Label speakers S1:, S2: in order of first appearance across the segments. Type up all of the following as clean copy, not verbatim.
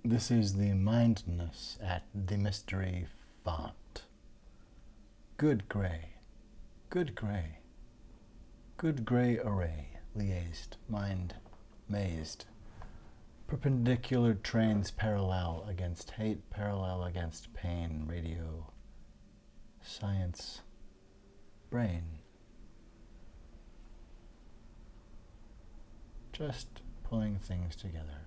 S1: This is the mindness at the mystery font. Good gray, good gray, good gray array, liaised, mind mazed. Perpendicular trains parallel against hate, parallel against pain, radio, science, brain. Just pulling things together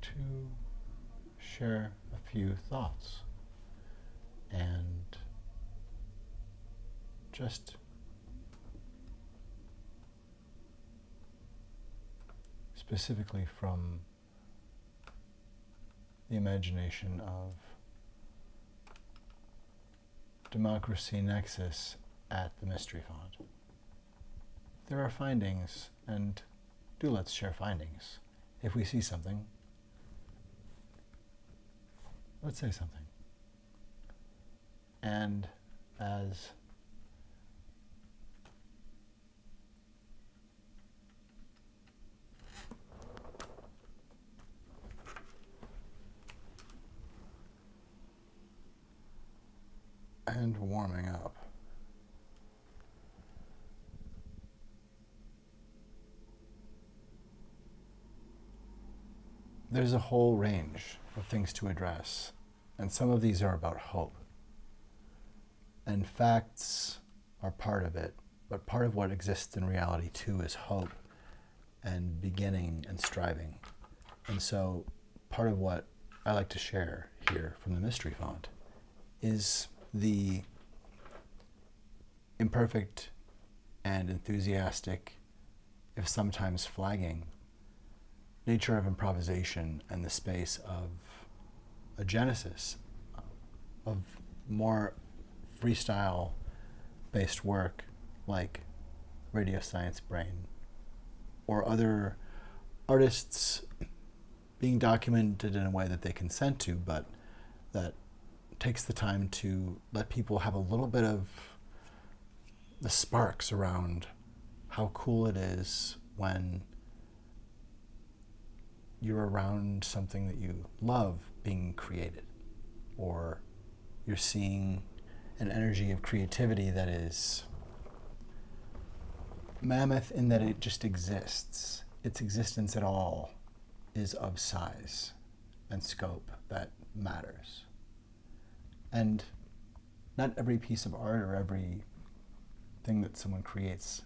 S1: to share a few thoughts and just specifically from the imagination of Democracy Nexus at the Mystery Font. There are findings, and let's share findings. If we see something, let's say something. And as and warming up. There's a whole range of things to address, and some of these are about hope. And facts are part of it, but part of what exists in reality too is hope and beginning and striving. And so part of what I like to share here from the Mystery Font is the imperfect and enthusiastic, if sometimes flagging, nature of improvisation and the space of a genesis of more freestyle-based work like Radio Science Brain, or other artists being documented in a way that they consent to, but that takes the time to let people have a little bit of the sparks around how cool it is when you're around something that you love being created, or you're seeing an energy of creativity that is mammoth in that it just exists. Its existence at all is of size and scope that matters. And not every piece of art or every thing that someone creates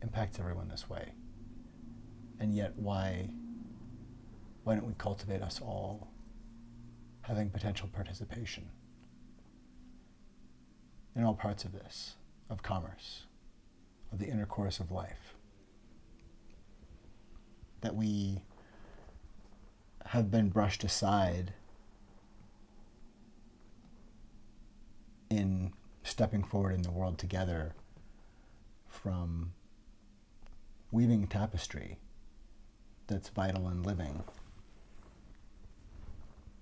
S1: impacts everyone this way. And yet why don't we cultivate us all having potential participation in all parts of this, of commerce, of the intercourse of life, that we have been brushed aside in stepping forward in the world together from weaving tapestry that's vital and living.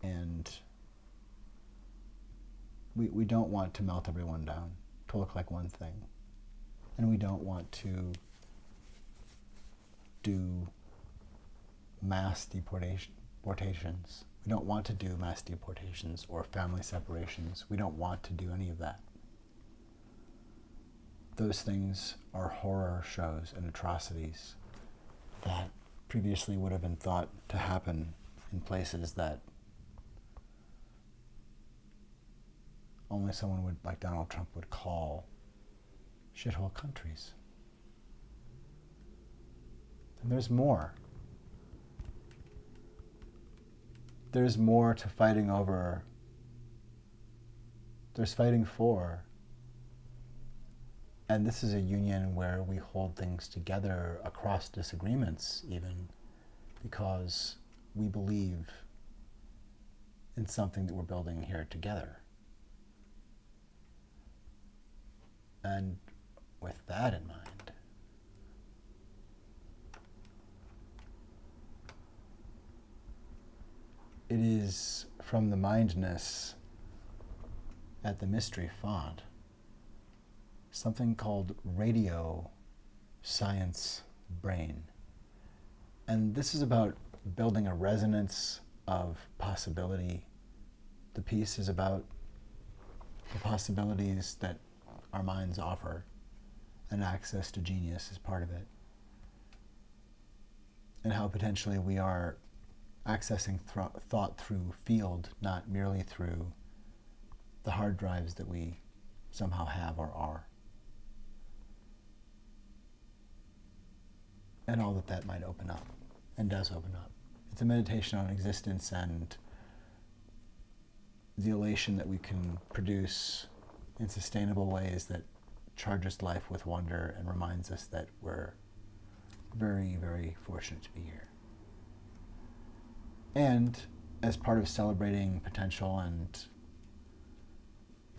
S1: And we don't want to melt everyone down to look like one thing. And we don't want to do mass deportations. We don't want to do mass deportations or family separations. We don't want to do any of that. Those things are horror shows and atrocities that previously would have been thought to happen in places that only someone would, like Donald Trump, would call shithole countries. And there's more. There's more to fighting over. There's fighting for. And this is a union where we hold things together across disagreements, even, because we believe in something that we're building here together. And with that in mind, it is from the mindness at the Mystery Font something called Radio Science Brain. And this is about building a resonance of possibility. The piece is about the possibilities that our minds offer, and access to genius is part of it. And how potentially we are accessing thought through field, not merely through the hard drives that we somehow have or are. And all that that might open up, and does open up. It's a meditation on existence and the elation that we can produce in sustainable ways that charges life with wonder and reminds us that we're very, very fortunate to be here. And as part of celebrating potential and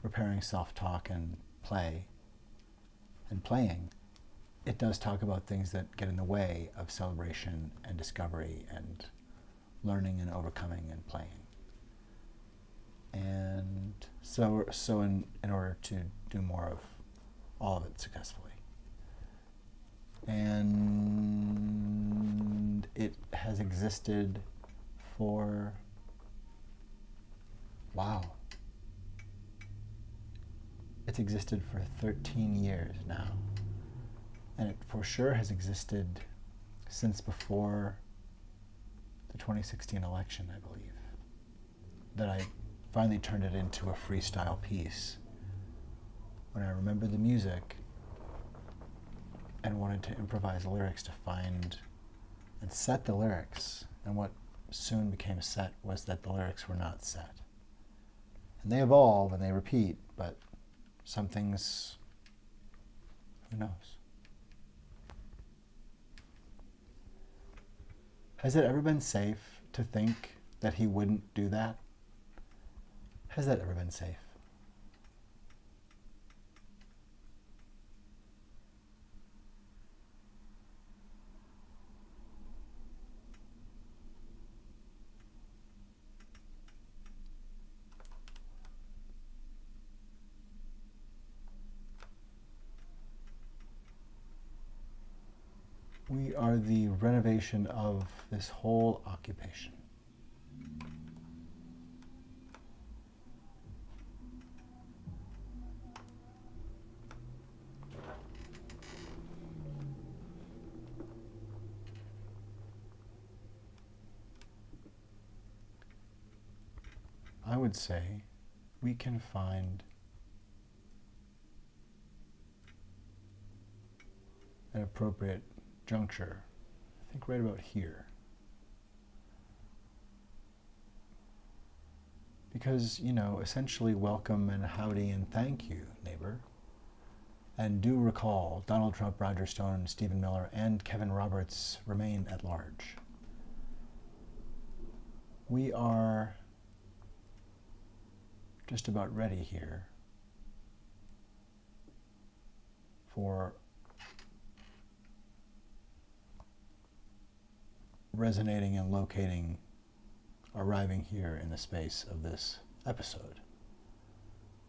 S1: preparing self-talk and play and playing, it does talk about things that get in the way of celebration and discovery and learning and overcoming and playing. And so in order to do more of all of it successfully. And it has existed for, wow, it's existed for 13 years now. And it for sure has existed since before the 2016 election, I believe, that I finally turned it into a freestyle piece when I remembered the music and wanted to improvise lyrics to find and set the lyrics. And what soon became set was that the lyrics were not set. And they evolve and they repeat, but some things, who knows? Has it ever been safe to think that he wouldn't do that? Has that ever been safe? We are the renovation of this whole occupation. I would say we can find an appropriate juncture, I think right about here. Because, you know, essentially welcome and howdy and thank you, neighbor. And do recall, Donald Trump, Roger Stone, Stephen Miller, and Kevin Roberts remain at large. We are just about ready here for resonating and locating, arriving here in the space of this episode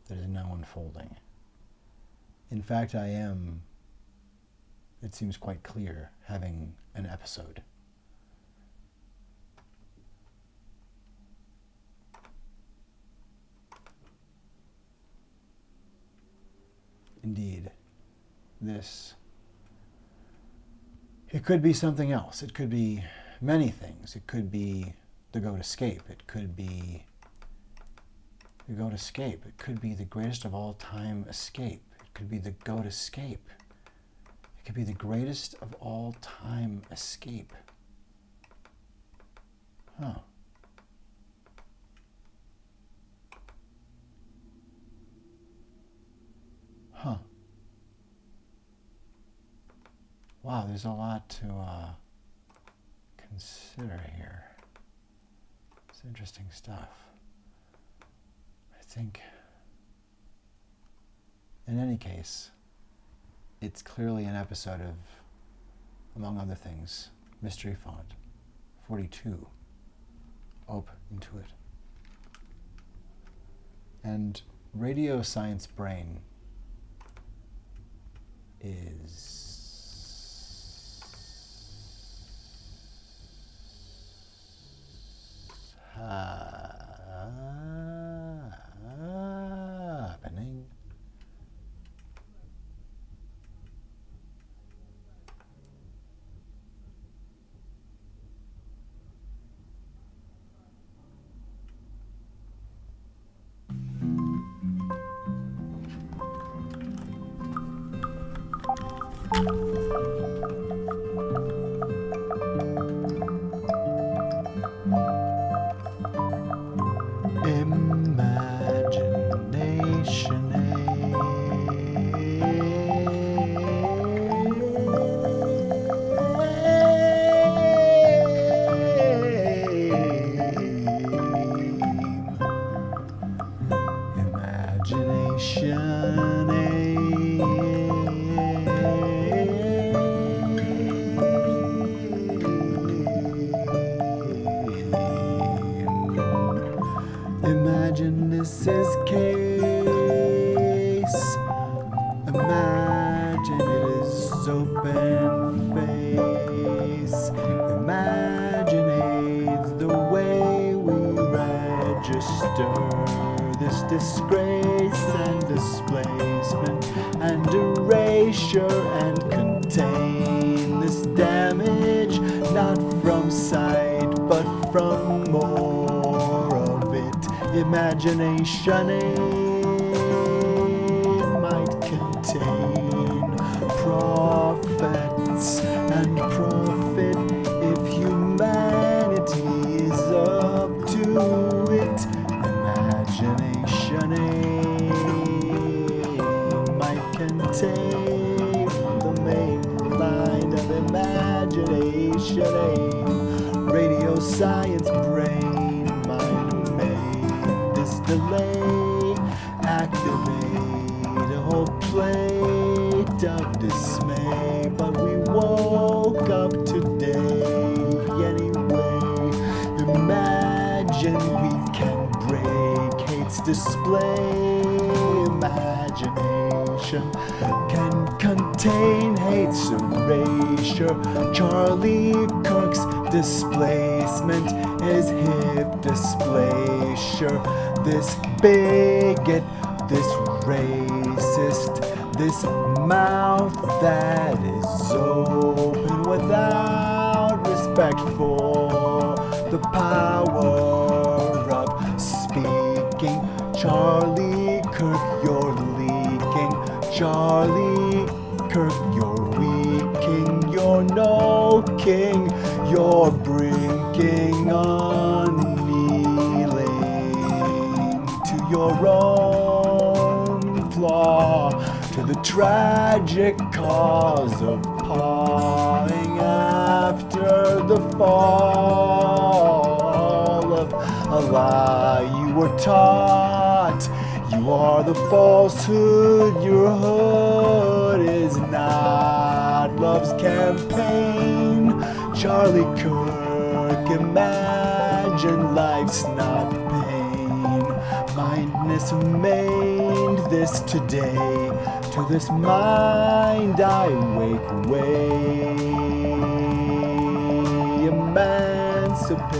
S1: that is now unfolding. In fact, I am, it seems quite clear, having an episode. Indeed, this, it could be something else. It could be many things. It could be the Goat Escape. It could be the Goat Escape. It could be the greatest of all time escape. It could be the Goat Escape. It could be the greatest of all time escape. Huh. Huh. Wow, there's a lot to consider here. It's interesting stuff. I think, in any case, it's clearly an episode of, among other things, Mystery Font 42, Op Intuit. And Radio Science Brain is happening. Imagination. Imagine this is case. Imagine it is open face. Imagine it's the way we register this disgrace and displacement and erasure and contain this damage, not from sight but from more of it. Imagination might contain profits and profit if humanity is up to it. Imagination might contain the main line of imagination. Radio science brain mind made this delay activate a whole plate of dismay, but we woke up today anyway. Imagine we can break hate's display. Imagination can contain hate's erasure. Charlie Kirk's displacement is hip displacer. This bigot, this racist, this mouth that is open without respect for the power of speaking. Charlie Kirk, you're leaking. Charlie Kirk, you're weaking. You're no king. You're brinking kneeling to your own flaw, to the tragic cause of pawing after the fall of a lie you were taught. You are the falsehood, your hood is not love's campaign. Charlie Kirk, imagine life's not pain. Mindness made this today. To this mind I wake way. Emancipate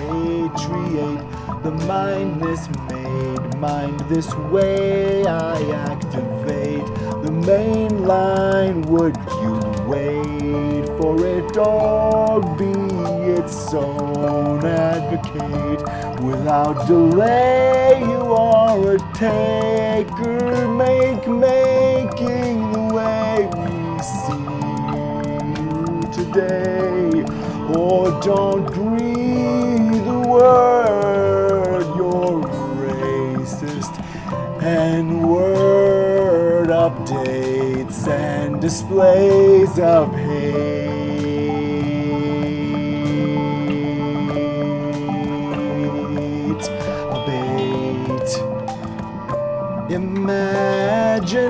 S1: the mindness made. Mind this way I activate the main line. Would you wait for it or be its own advocate? Without delay you are a taker, making the way we see you today. Or don't breathe the word, you're racist, and word updates and displays of hate. Abate. Imagination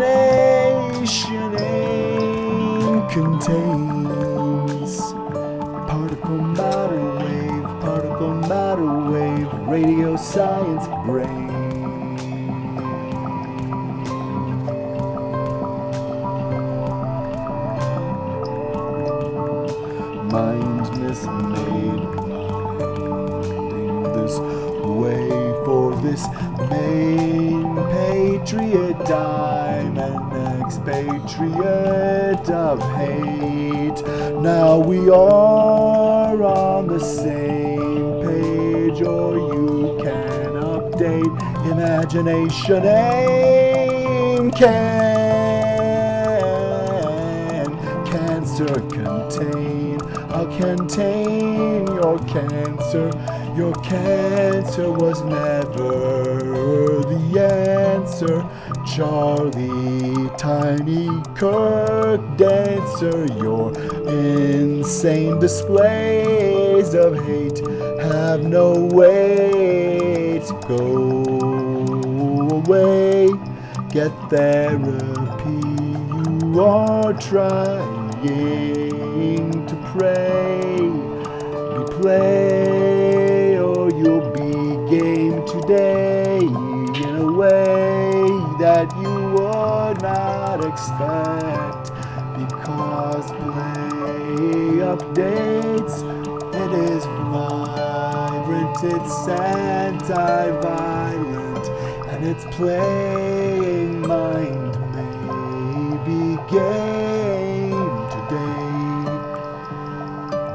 S1: contains particle matter wave, radio science brain. Mindness made minding this way. this main patriot dime and expatriate of hate. Now we are on the same page, or you can update. Imagination aim. Can cancer contain? I'll contain your cancer. Your cancer was never the answer. Charlie, Tiny Kirk dancer, your insane displays of hate have no way to go away. Get therapy, you are trying to pray. Be play, or you'll be game today in a way that you would not expect, because play updates. It is vibrant, it's anti-violent, and it's playing mind may be game today.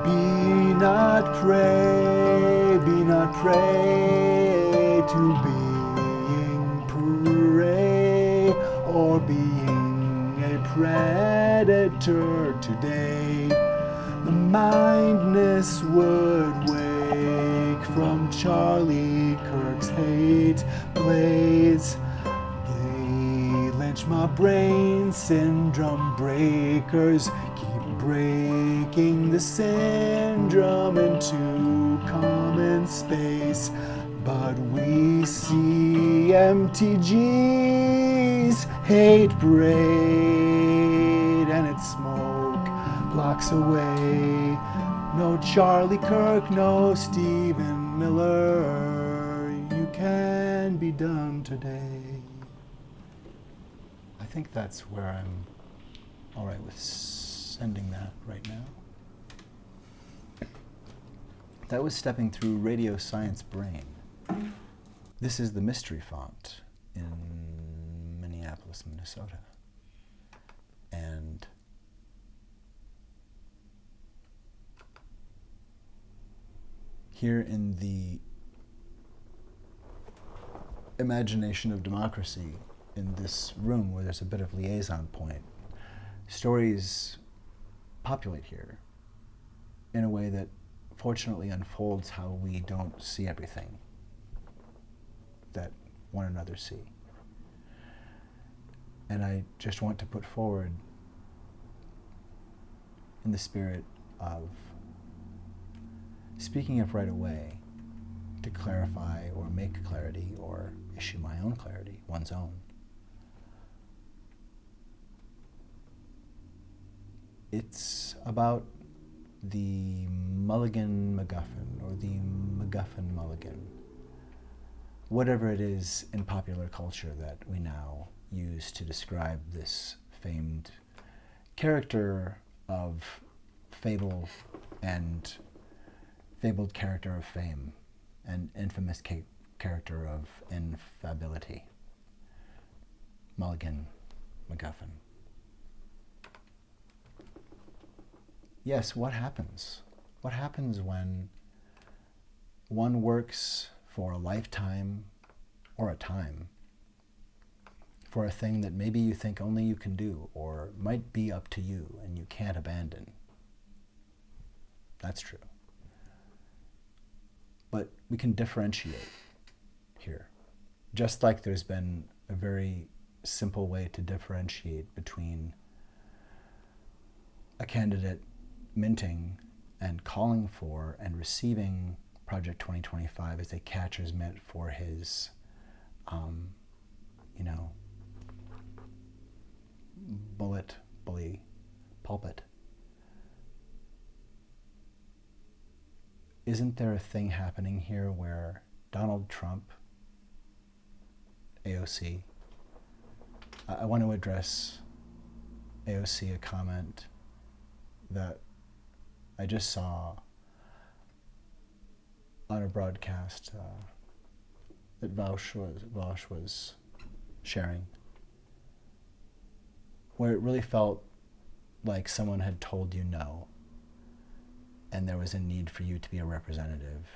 S1: Be not prey to being prey, or being a predator today. The mindness would wake from Charlie Kirk's hate blaze. They lynch my brain, syndrome breakers keep breaking the syndrome into common space. But we see MTG's hate braid, and its smoke blocks away. No Charlie Kirk, no Stephen Miller, you can be done today. I think that's where I'm all right with sending that right now. That was Stepping Through Radio Science Brain. This is the Mystery Font in Minneapolis, Minnesota. And here in the imagination of democracy, in this room where there's a bit of liaison point, stories populate here in a way that fortunately unfolds how we don't see everything that one another see. And I just want to put forward, in the spirit of speaking of right away, to clarify or make clarity or issue my own clarity, one's own. It's about the Mulligan MacGuffin, or the MacGuffin Mulligan, whatever it is in popular culture that we now use to describe this famed character of fable and fabled character of fame, and infamous character of infability. Mulligan MacGuffin. Yes, what happens? What happens when one works for a lifetime or a time for a thing that maybe you think only you can do, or might be up to you and you can't abandon? That's true. But we can differentiate here. Just like there's been a very simple way to differentiate between a candidate minting and calling for and receiving Project 2025 as a catcher's mitt for his, bully pulpit. Isn't there a thing happening here where Donald Trump, AOC, I want to address AOC a comment that I just saw on a broadcast that Vaush was sharing, where it really felt like someone had told you no, and there was a need for you to be a representative,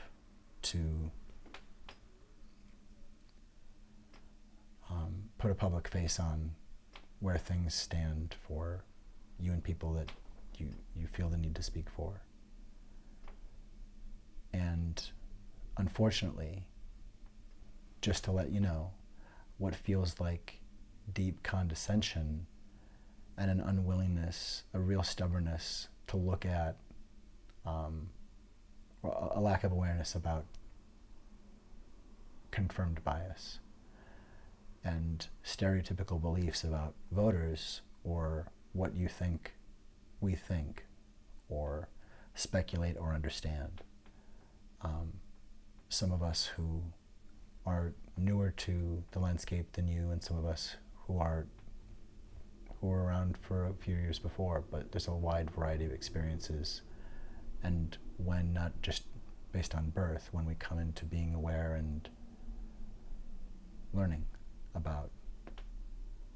S1: to put a public face on where things stand for you and people that you feel the need to speak for. And unfortunately, just to let you know, what feels like deep condescension and an unwillingness, a real stubbornness to look at, or a lack of awareness about confirmed bias and stereotypical beliefs about voters, or what you think we think or speculate or understand. Some of us who are newer to the landscape than you, and some of us who were around for a few years before, but there's a wide variety of experiences. And when not just based on birth, when we come into being aware and learning about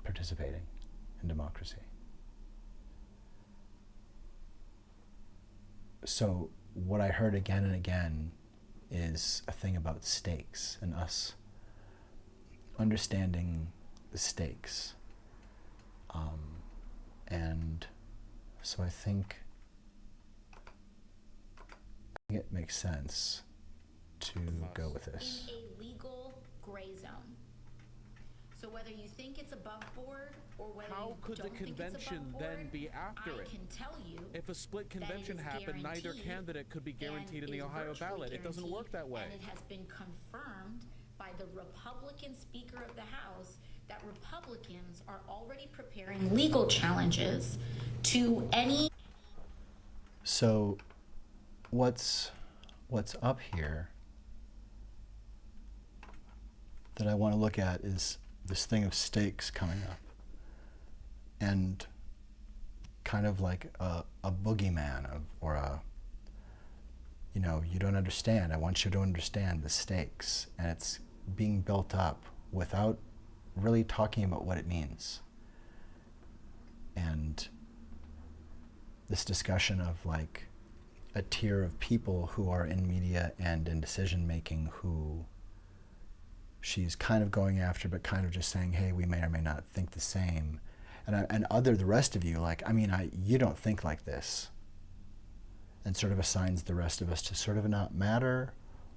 S1: participating in democracy. So what I heard again and again is a thing about stakes, and us understanding the stakes. And so I think it makes sense to go with this.
S2: In a legal gray zone. So whether you think it's above board or whether
S3: How could the convention then be after it?
S2: I can tell you
S3: if a split convention happened, neither candidate could be guaranteed in the Ohio ballot. It doesn't work that way.
S2: And it has been confirmed by the Republican Speaker of the House that Republicans are already preparing legal challenges to any.
S1: So what's up here that I want to look at is this thing of stakes coming up, and kind of like a boogeyman or a, you don't understand. I want you to understand the stakes, and it's being built up without really talking about what it means. And this discussion of like a tier of people who are in media and in decision making who she's kind of going after, but kind of just saying, hey, we may or may not think the same. And the rest of you, like, you don't think like this. And sort of assigns the rest of us to sort of not matter,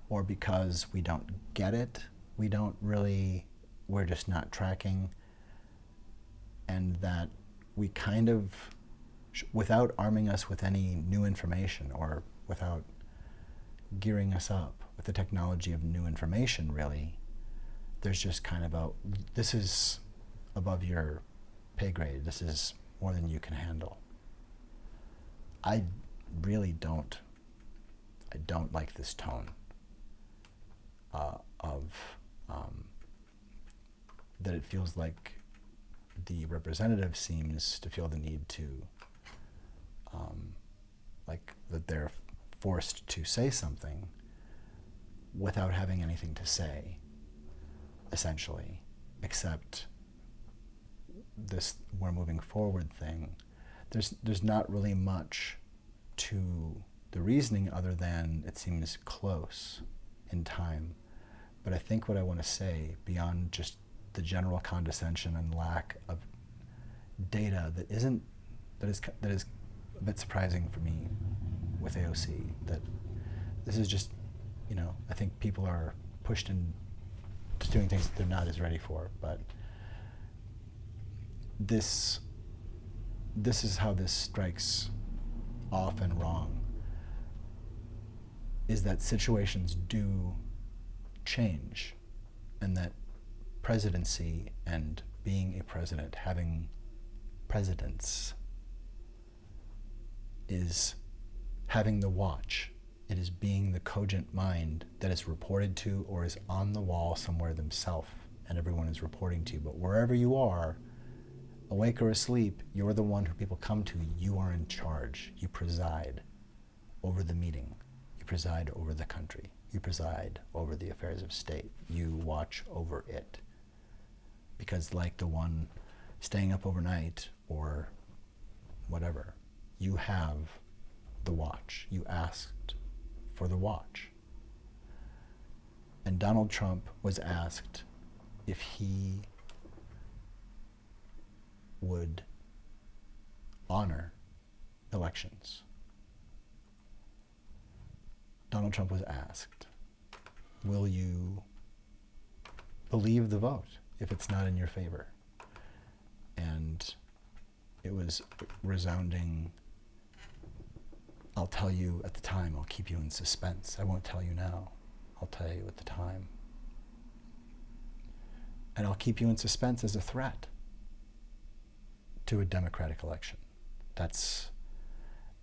S1: or because we don't get it, we're just not tracking. And that we kind of, without arming us with any new information, or without gearing us up with the technology of new information, really, there's just kind of this is above your pay grade. This is more than you can handle. I really don't like this tone that it feels like the representative seems to feel the need to, like that they're forced to say something without having anything to say, essentially, except this we're moving forward thing. There's not really much to the reasoning other than it seems close in time. But I think what I want to say, beyond just the general condescension and lack of data that is a bit surprising for me with AOC, that this is just, I think people are pushed into doing things that they're not as ready for. But this is how this strikes off and wrong, is that situations do change, and that presidency and being a president, having presidents, is having the watch. It is being the cogent mind that is reported to or is on the wall somewhere themselves, and everyone is reporting to. But wherever you are, awake or asleep, you're the one who people come to. You are in charge. You preside over the meeting. You preside over the country. You preside over the affairs of state. You watch over it. Because like the one staying up overnight or whatever, you have the watch. You asked for the watch. And Donald Trump was asked if he would honor elections. Donald Trump was asked, will you believe the vote if it's not in your favor? And it was resounding, I'll tell you at the time, I'll keep you in suspense. I won't tell you now, I'll tell you at the time. And I'll keep you in suspense as a threat to a democratic election. That's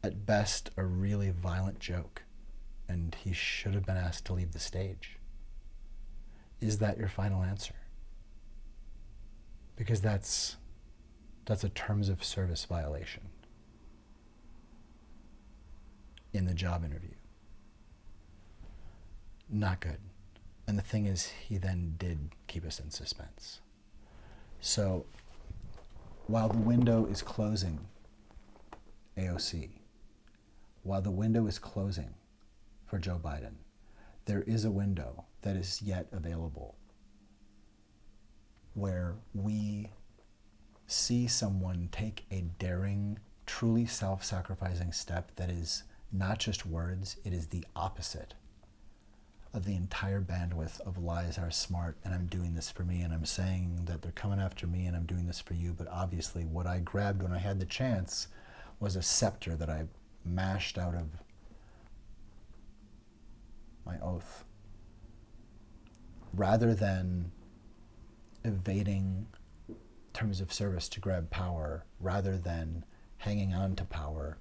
S1: at best a really violent joke, and he should have been asked to leave the stage. Is that your final answer? Because that's a terms of service violation in the job interview. Not good. And the thing is, he then did keep us in suspense. So while the window is closing, AOC, while the window is closing for Joe Biden, there is a window that is yet available where we see someone take a daring, truly self-sacrificing step that is not just words, it is the opposite of the entire bandwidth of lies are smart and I'm doing this for me and I'm saying that they're coming after me and I'm doing this for you, but obviously what I grabbed when I had the chance was a scepter that I mashed out of my oath. Rather than evading terms of service to grab power, rather than hanging on to power,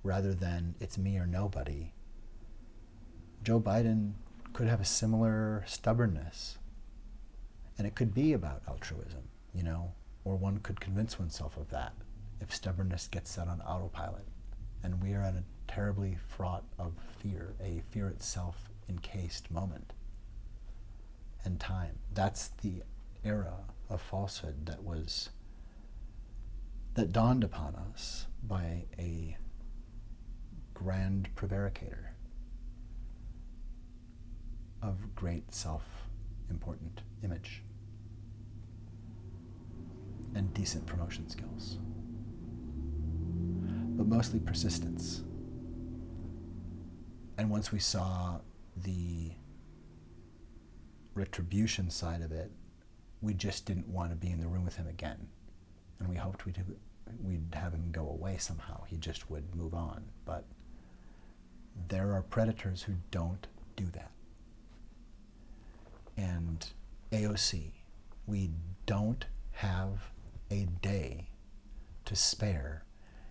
S1: rather than it's me or nobody, Joe Biden could have a similar stubbornness. And it could be about altruism, you know, or one could convince oneself of that if stubbornness gets set on autopilot. And we are at a terribly fraught of fear, a fear itself encased moment and time. That's the era of falsehood that dawned upon us by a grand prevaricator of great self-important image and decent promotion skills, but mostly persistence. And once we saw the retribution side of it, we just didn't want to be in the room with him again. And we hoped we'd have him go away somehow. He just would move on. But there are predators who don't do that. And AOC, we don't have a day to spare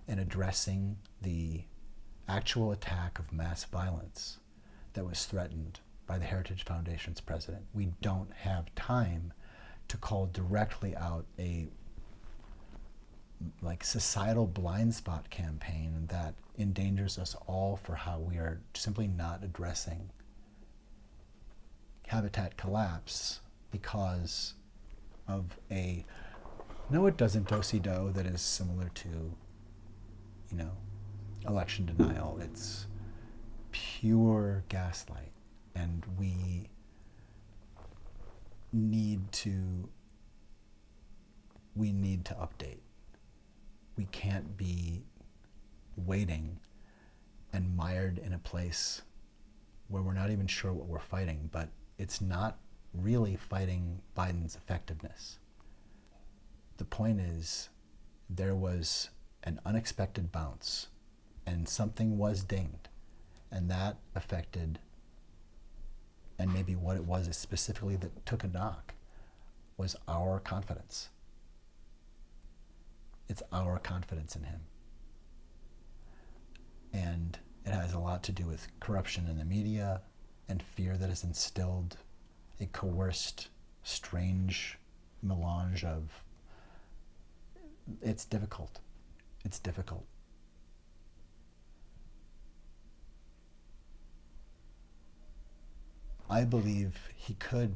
S1: in addressing the actual attack of mass violence that was threatened by the Heritage Foundation's president. We don't have time to call directly out a societal blind spot campaign that endangers us all for how we are simply not addressing habitat collapse because of a, no it doesn't do-si-do that is similar to, you know, election denial. It's pure gaslight. And we need to update. We can't be waiting and mired in a place where we're not even sure what we're fighting, but it's not really fighting Biden's effectiveness. The point is, there was an unexpected bounce and something was dinged, and that affected, and maybe what it was specifically that took a knock was our confidence. It's our confidence in him. And it has a lot to do with corruption in the media and fear that has instilled a coerced, strange melange of, it's difficult. It's difficult. I believe he could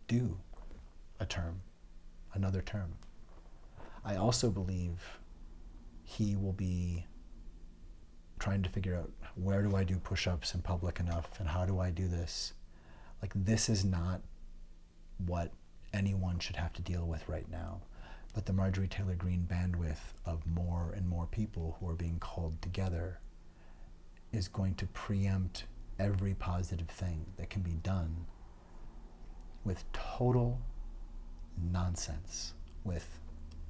S1: do another term. I also believe he will be trying to figure out, where do I do push-ups in public enough, and how do I do this? Like, this is not what anyone should have to deal with right now. But the Marjorie Taylor Greene bandwidth of more and more people who are being called together is going to preempt every positive thing that can be done with total nonsense, with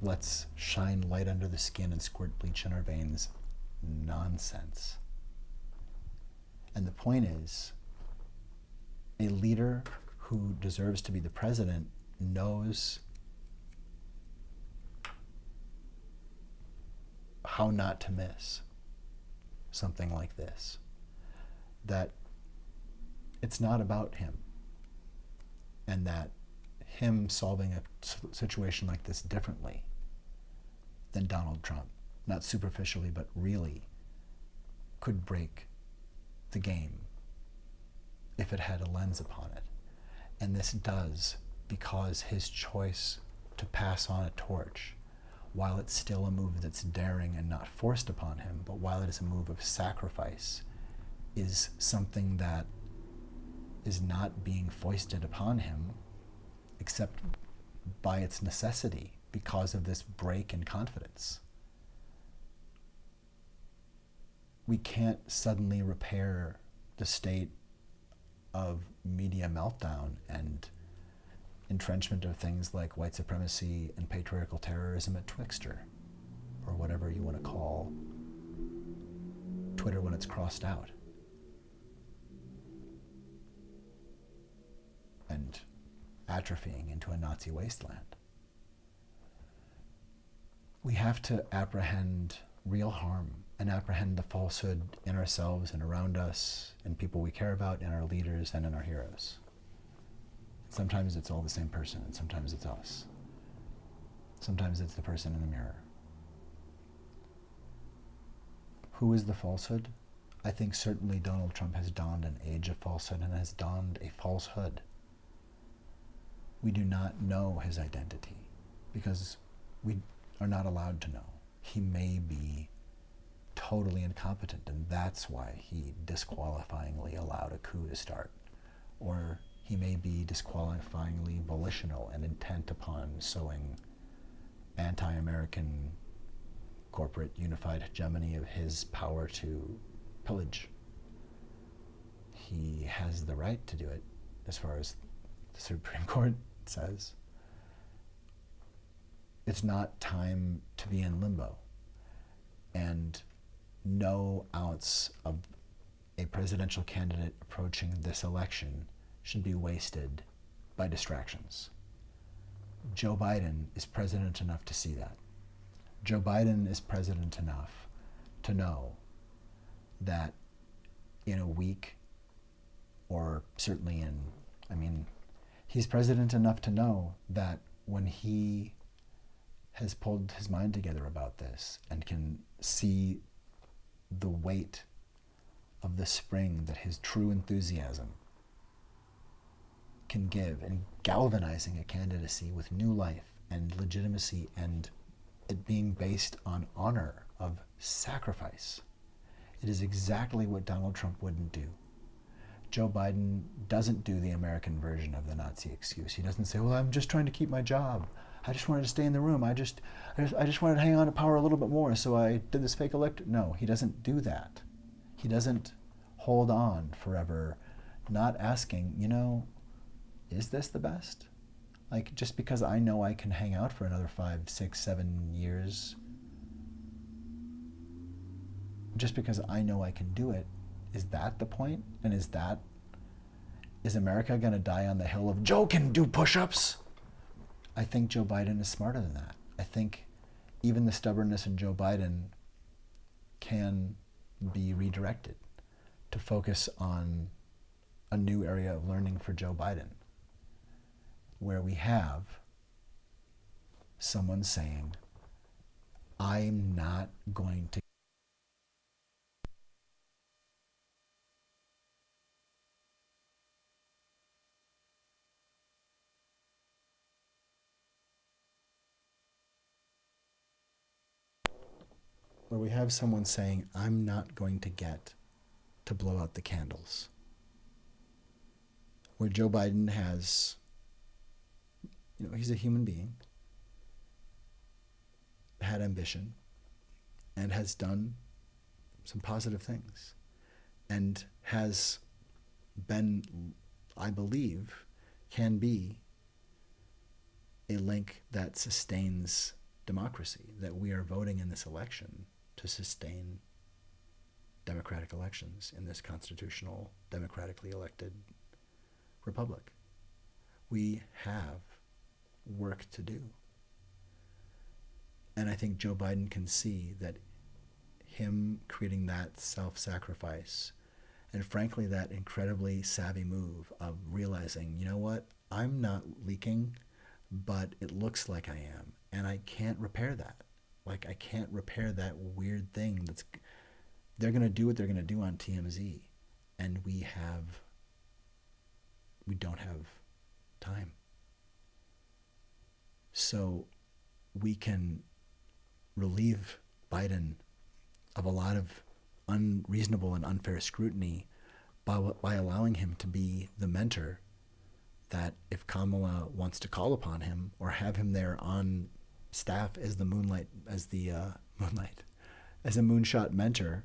S1: let's shine light under the skin and squirt bleach in our veins nonsense. And the point is, a leader who deserves to be the president knows how not to miss something like this. That it's not about him, and that him solving a situation like this differently than Donald Trump, not superficially but really, could break the game if it had a lens upon it. And this does, because his choice to pass on a torch, while it's still a move that's daring and not forced upon him, but while it is a move of sacrifice, is something that is not being foisted upon him except by its necessity, because of this break in confidence. We can't suddenly repair the state of media meltdown and entrenchment of things like white supremacy and patriarchal terrorism at Twixter, or whatever you want to call Twitter when it's crossed out. And atrophying into a Nazi wasteland. We have to apprehend real harm and apprehend the falsehood in ourselves and around us, and people we care about, in our leaders and in our heroes. Sometimes it's all the same person, and sometimes it's us. Sometimes it's the person in the mirror. Who is the falsehood? I think certainly Donald Trump has donned an age of falsehood and has donned a falsehood. We do not know his identity because we are not allowed to know. He may be totally incompetent, and that's why he disqualifyingly allowed a coup to start. Or he may be disqualifyingly volitional and intent upon sowing anti-American corporate unified hegemony of his power to pillage. He has the right to do it, as far as the Supreme Court says. It's not time to be in limbo. And no ounce of a presidential candidate approaching this election should be wasted by distractions. Joe Biden is president enough to see that. Joe Biden is president enough to know that in a week, or certainly he's president enough to know that when he has pulled his mind together about this and can see the weight of the spring that his true enthusiasm can give in galvanizing a candidacy with new life and legitimacy, and it being based on honor of sacrifice. It is exactly what Donald Trump wouldn't do. Joe Biden doesn't do the American version of the Nazi excuse. He doesn't say, well, I'm just trying to keep my job. I just wanted to stay in the room. I just wanted to hang on to power a little bit more, so I did this fake elect. No, he doesn't do that. He doesn't hold on forever, not asking, is this the best? Like, just because I know I can hang out for another 5, 6, 7 years, just because I know I can do it, is that the point? And is America going to die on the hill of Joe can do push-ups? I think Joe Biden is smarter than that. I think even the stubbornness in Joe Biden can be redirected to focus on a new area of learning for Joe Biden, where we have someone saying, I'm not going to where we have someone saying, I'm not going to get to blow out the candles. Where Joe Biden has, he's a human being, had ambition, and has done some positive things, and has been, I believe, can be a link that sustains democracy, that we are voting in this election to sustain democratic elections in this constitutional, democratically elected republic. We have work to do. And I think Joe Biden can see that him creating that self-sacrifice, and frankly that incredibly savvy move of realizing, you know what, I'm not leaking, but it looks like I am, and I can't repair that. Like, I can't repair that weird thing they're going to do what they're going to do on TMZ, and we don't have time. So we can relieve Biden of a lot of unreasonable and unfair scrutiny by allowing him to be the mentor that, if Kamala wants to call upon him or have him there on staff as a moonshot mentor,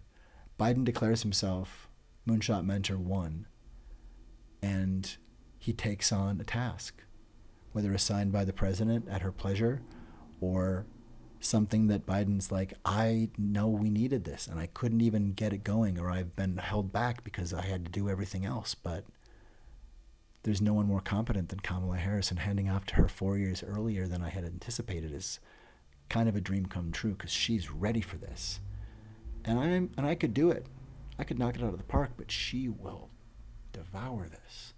S1: Biden declares himself moonshot mentor 1, and he takes on a task, whether assigned by the president at her pleasure or something that Biden's like, I know we needed this and I couldn't even get it going, or I've been held back because I had to do everything else. But there's no one more competent than Kamala Harris, and handing off to her 4 years earlier than I had anticipated is kind of a dream come true, because she's ready for this. And I could do it. I could knock it out of the park, but she will devour this,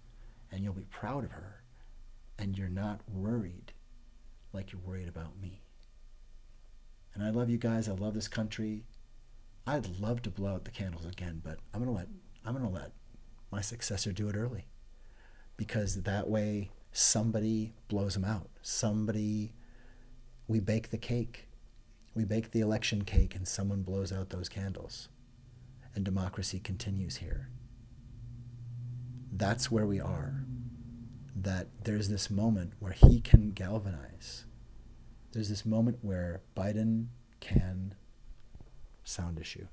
S1: and you'll be proud of her, and you're not worried like you're worried about me. And I love you guys. I love this country. I'd love to blow out the candles again, but I'm gonna let my successor do it early, because that way somebody blows them out. We bake the cake. We bake the election cake, and someone blows out those candles, and democracy continues here. That's where we are. That there's this moment where he can galvanize. There's this moment where Biden can sound issue.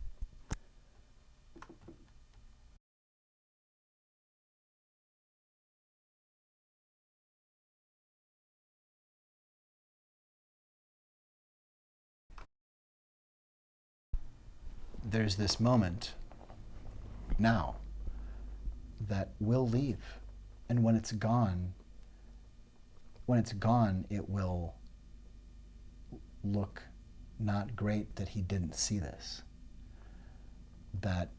S1: There's this moment now that will leave. And when it's gone, it will look not great that he didn't see this. That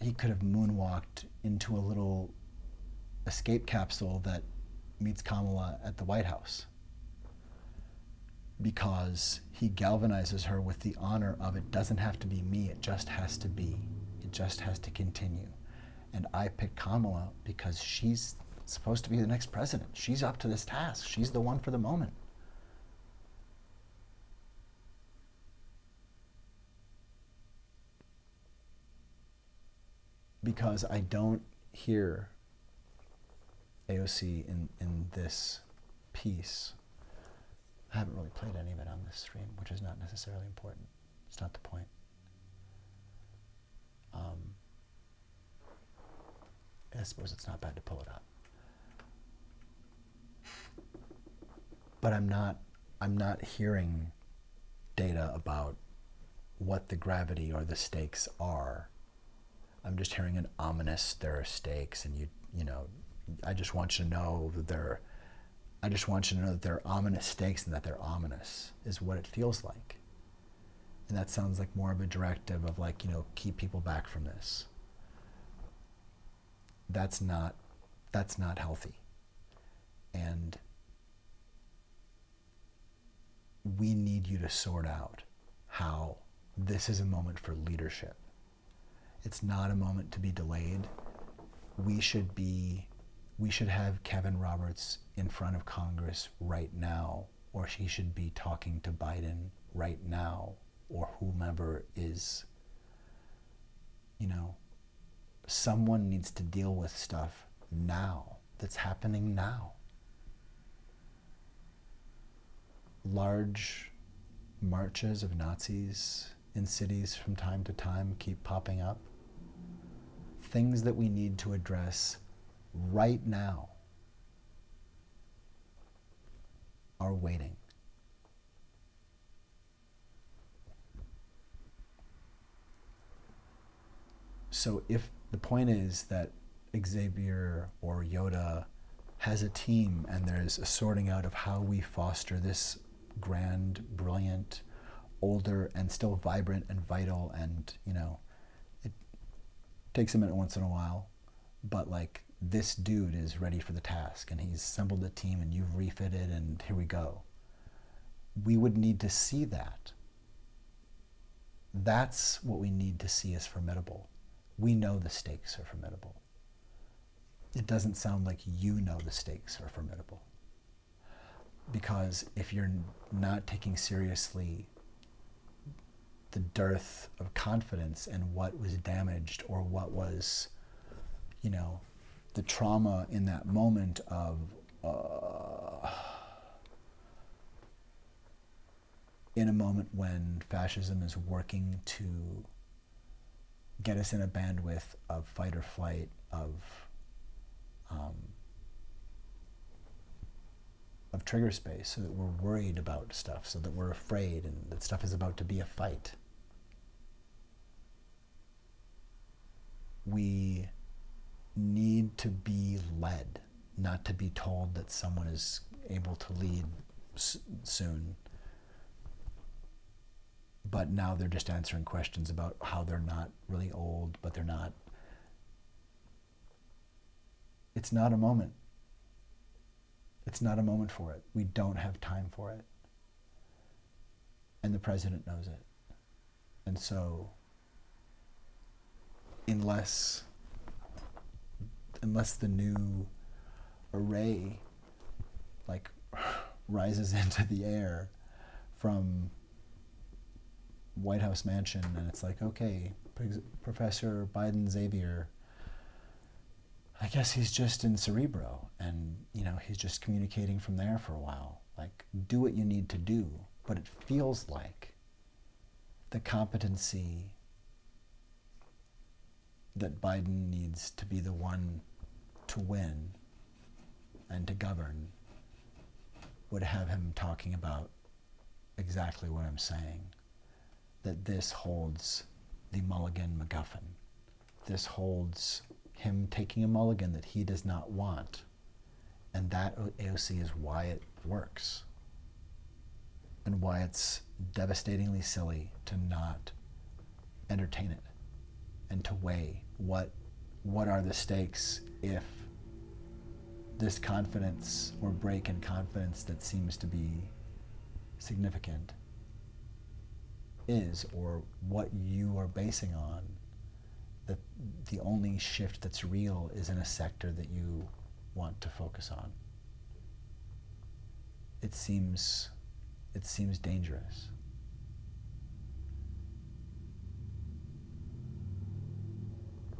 S1: he could have moonwalked into a little escape capsule that meets Kamala at the White House, because he galvanizes her with the honor of, it doesn't have to be me, it just has to be. It just has to continue. And I picked Kamala because she's supposed to be the next president. She's up to this task. She's the one for the moment. Because I don't hear AOC in this piece. I haven't really played any of it on this stream, which is not necessarily important. It's not the point. I suppose it's not bad to pull it up. But I'm not hearing data about what the gravity or the stakes are. I'm just hearing an ominous, there are stakes, and you know, I just want you to know that there are ominous stakes, and that they're ominous is what it feels like. And that sounds like more of a directive of, like, you know, keep people back from this. That's not healthy. And we need you to sort out how this is a moment for leadership. It's not a moment to be delayed. We should have Kevin Roberts in front of Congress right now, or he should be talking to Biden right now or whomever is, someone needs to deal with stuff now, that's happening now. Large marches of Nazis in cities from time to time keep popping up. Things that we need to address right now are waiting. So if the point is that Xavier or Yoda has a team and there's a sorting out of how we foster this grand, brilliant, older and still vibrant and vital, and it takes a minute once in a while, but like this dude is ready for the task and he's assembled a team and you've refitted and here we go. We would need to see that. That's what we need to see as formidable. We know the stakes are formidable. It doesn't sound like you know the stakes are formidable. Because if you're not taking seriously the dearth of confidence in what was damaged or what was, the trauma in that moment of, in a moment when fascism is working to get us in a bandwidth of fight or flight, of trigger space, so that we're worried about stuff, so that we're afraid and that stuff is about to be a fight. We need to be led, not to be told that someone is able to lead soon. But now they're just answering questions about how they're not really old, but they're not. It's not a moment. It's not a moment for it. We don't have time for it. And the president knows it. And so, unless the new array rises into the air from White House mansion and it's like, okay, Professor Biden Xavier, I guess he's just in Cerebro and he's just communicating from there for a while. Like, do what you need to do, but it feels like the competency that Biden needs to be the one to win and to govern would have him talking about exactly what I'm saying. That this holds the Mulligan MacGuffin. This holds him taking a mulligan that he does not want. And that AOC is why it works. And why it's devastatingly silly to not entertain it. And to weigh what are the stakes if this confidence or break in confidence that seems to be significant is, or what you are basing on, that the only shift that's real is in a sector that you want to focus on. It seems dangerous.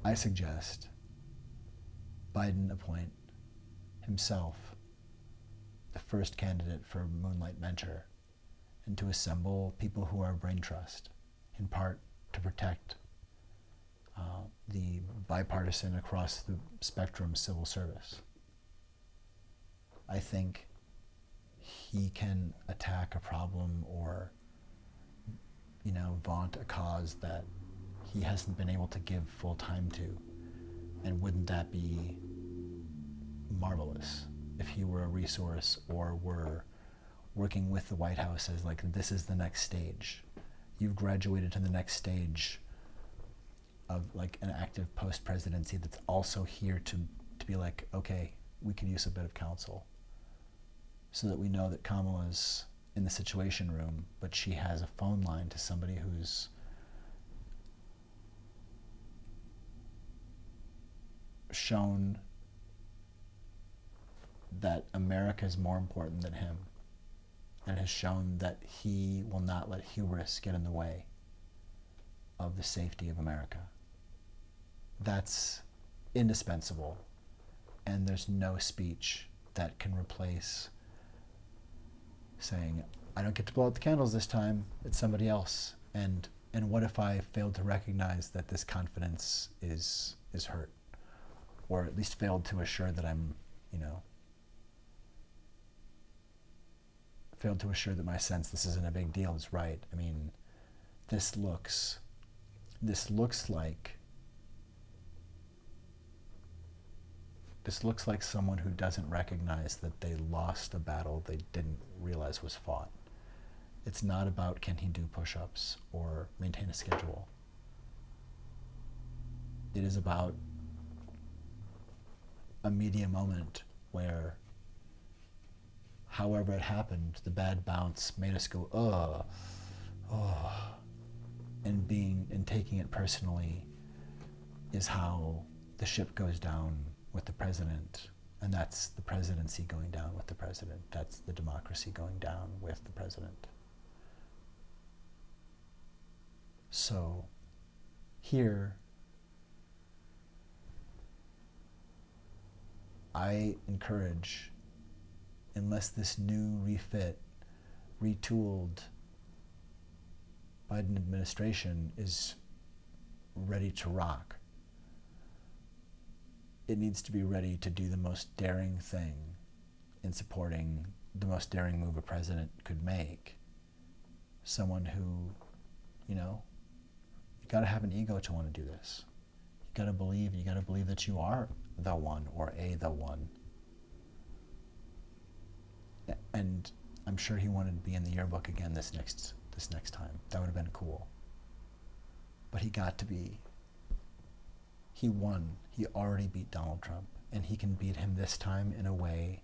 S1: I suggest Biden appoint himself the first candidate for Moonlight Venture, and to assemble people who are brain trust, in part to protect the bipartisan across the spectrum civil service. I think he can attack a problem or, vaunt a cause that he hasn't been able to give full time to. And wouldn't that be marvelous if he were a resource or were working with the White House as like, this is the next stage. You've graduated to the next stage of like an active post-presidency that's also here to be like, okay, we could use a bit of counsel. So that we know that Kamala's in the Situation Room, but she has a phone line to somebody who's shown that America is more important than him, and has shown that he will not let hubris get in the way of the safety of America. That's indispensable, and there's no speech that can replace saying, I don't get to blow out the candles this time, it's somebody else. And what if I failed to recognize that this confidence is hurt? Or at least failed to assure that I'm, failed to assure that my sense this isn't a big deal is right. I mean, this looks like someone who doesn't recognize that they lost a battle they didn't realize was fought. It's not about can he do push-ups or maintain a schedule. It is about a media moment where, however it happened, the bad bounce made us go, and taking it personally is how the ship goes down with the president, and that's the presidency going down with the president. That's the democracy going down with the president. So here, I encourage, unless this new refit, retooled Biden administration is ready to rock, it needs to be ready to do the most daring thing in supporting the most daring move a president could make. Someone who, you gotta have an ego to want to do this. You gotta believe that you are the one or the one. And I'm sure he wanted to be in the yearbook again this next time. That would have been cool. But he got to be. He won. He already beat Donald Trump, and he can beat him this time in a way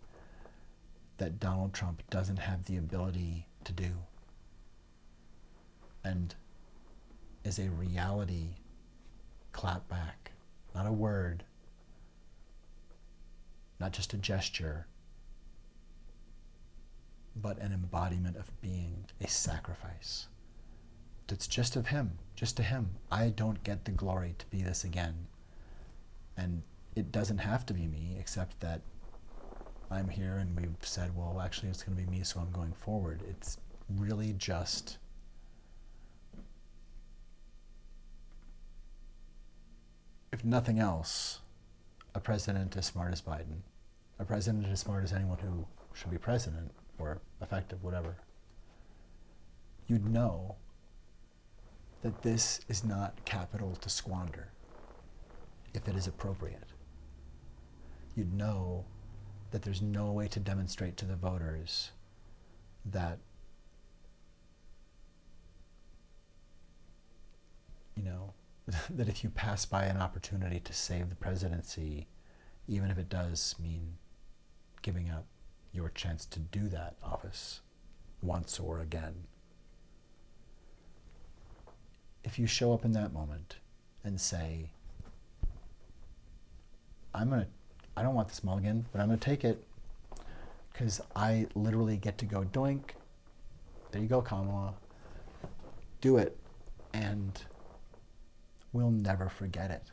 S1: that Donald Trump doesn't have the ability to do. And is a reality clap back, not a word, not just a gesture, but an embodiment of being, a sacrifice. That's just of him, just to him. I don't get the glory to be this again. And it doesn't have to be me, except that I'm here and we've said, well, actually it's going to be me, so I'm going forward. It's really just if nothing else, a president as smart as Biden, a president as smart as anyone who should be president or effective, whatever, you'd know that this is not capital to squander if it is appropriate. You'd know that there's no way to demonstrate to the voters that, that if you pass by an opportunity to save the presidency, even if it does mean giving up your chance to do that office once or again, if you show up in that moment and say, I don't want this mulligan, but I'm going to take it because I literally get to go doink. There you go, Kamala. Do it. And we'll never forget it.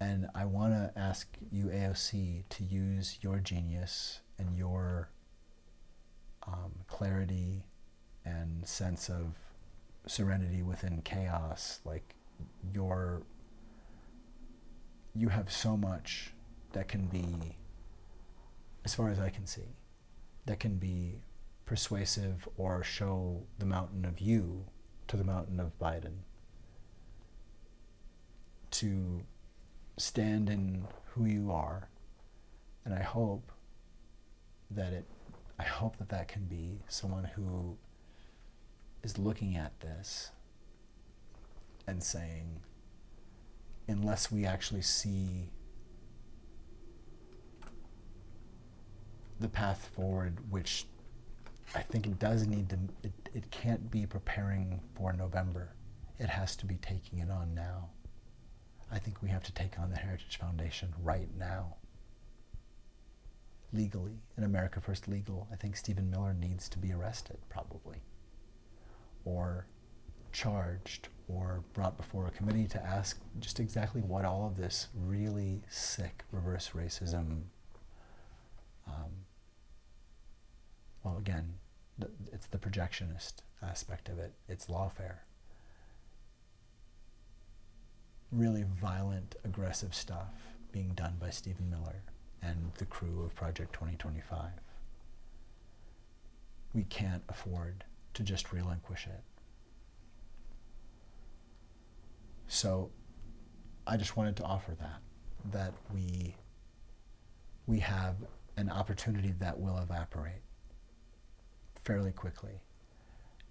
S1: And I want to ask you, AOC, to use your genius and your clarity and sense of serenity within chaos. Like, you have so much that can be, as far as I can see, that can be persuasive or show the mountain of you to the mountain of Biden. To stand in who you are, and I hope that that can be someone who is looking at this and saying, unless we actually see the path forward, which I think it does need to, it can't be preparing for November. It has to be taking it on now. I think we have to take on the Heritage Foundation right now. legally, in America First Legal, I think Stephen Miller needs to be arrested, probably, or charged, or brought before a committee to ask just exactly what all of this really sick reverse racism, well, again, it's the projectionist aspect of it. It's lawfare. Really violent, aggressive stuff being done by Stephen Miller and the crew of Project 2025. We can't afford to just relinquish it. So I just wanted to offer that we have an opportunity that will evaporate fairly quickly,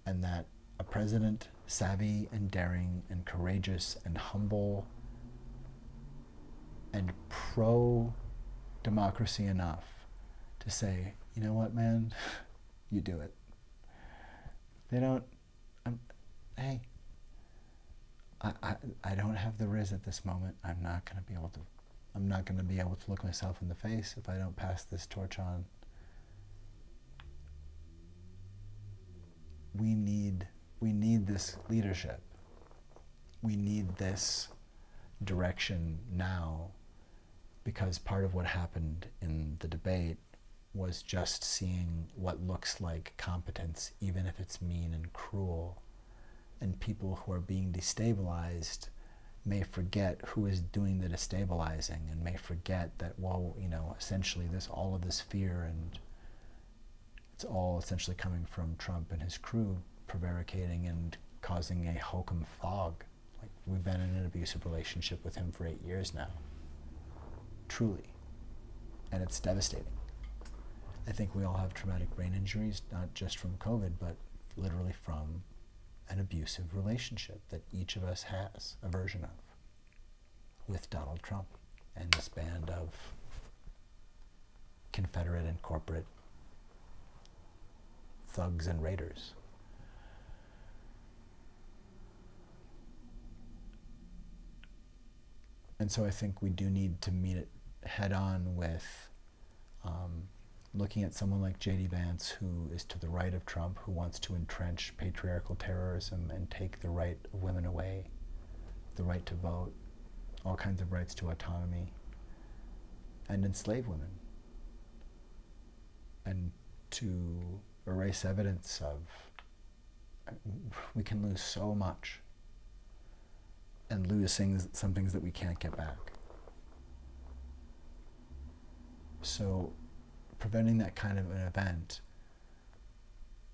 S1: and that a president savvy and daring and courageous and humble and pro-democracy enough to say, you know what, man, you do it. They don't, hey, I don't have the riz at this moment. I'm not going to be able to look myself in the face if I don't pass this torch on. We need this leadership. We need this direction now, because part of what happened in the debate was just seeing what looks like competence, even if it's mean and cruel. And people who are being destabilized may forget who is doing the destabilizing, and may forget that, well, essentially all of this fear, and it's all essentially coming from Trump and his crew prevaricating and causing a hokum fog. Like, we've been in an abusive relationship with him for 8 years now. Truly. And it's devastating. I think we all have traumatic brain injuries, not just from COVID, but literally from an abusive relationship that each of us has a version of with Donald Trump and this band of Confederate and corporate thugs and raiders. And so I think we do need to meet it head on with looking at someone like J.D. Vance, who is to the right of Trump, who wants to entrench patriarchal terrorism and take the right of women away, the right to vote, all kinds of rights to autonomy, and enslave women, and to erase evidence of, we can lose so much and lose some things that we can't get back. So preventing that kind of an event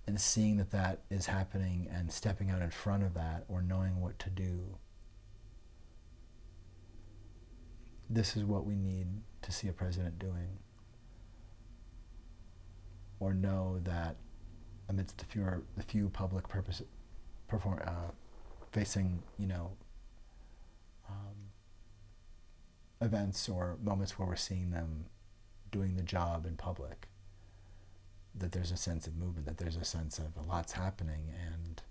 S1: and seeing that is happening and stepping out in front of that, or knowing what to do, this is what we need to see a president doing. Or know that amidst the few public facing events or moments where we're seeing them doing the job in public, that there's a sense of movement, that there's a sense of a lot's happening, and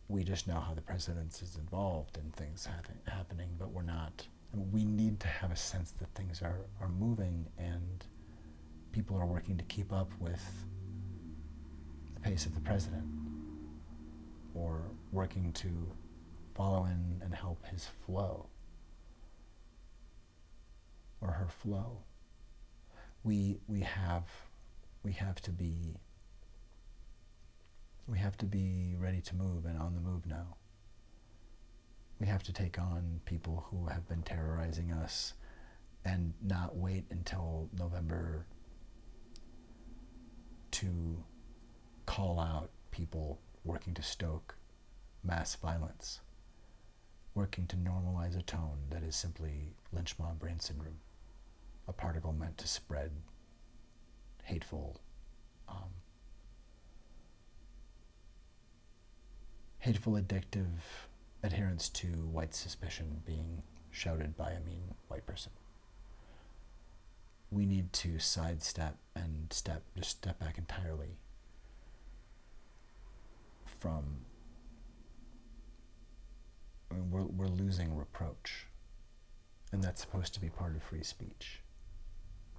S1: we just know how the president is involved in things happening, but we're not. We need to have a sense that things are moving, and people are working to keep up with the pace of the president, or working to follow in and help his flow, or her flow. We have to be ready to move, and on the move now. We have to take on people who have been terrorizing us, and not wait until November to call out people working to stoke mass violence, working to normalize a tone that is simply lynch mob brain syndrome, a particle meant to spread hateful addictive adherence to white suspicion being shouted by a mean white person. We need to sidestep and step back entirely from, we're losing reproach, and that's supposed to be part of free speech.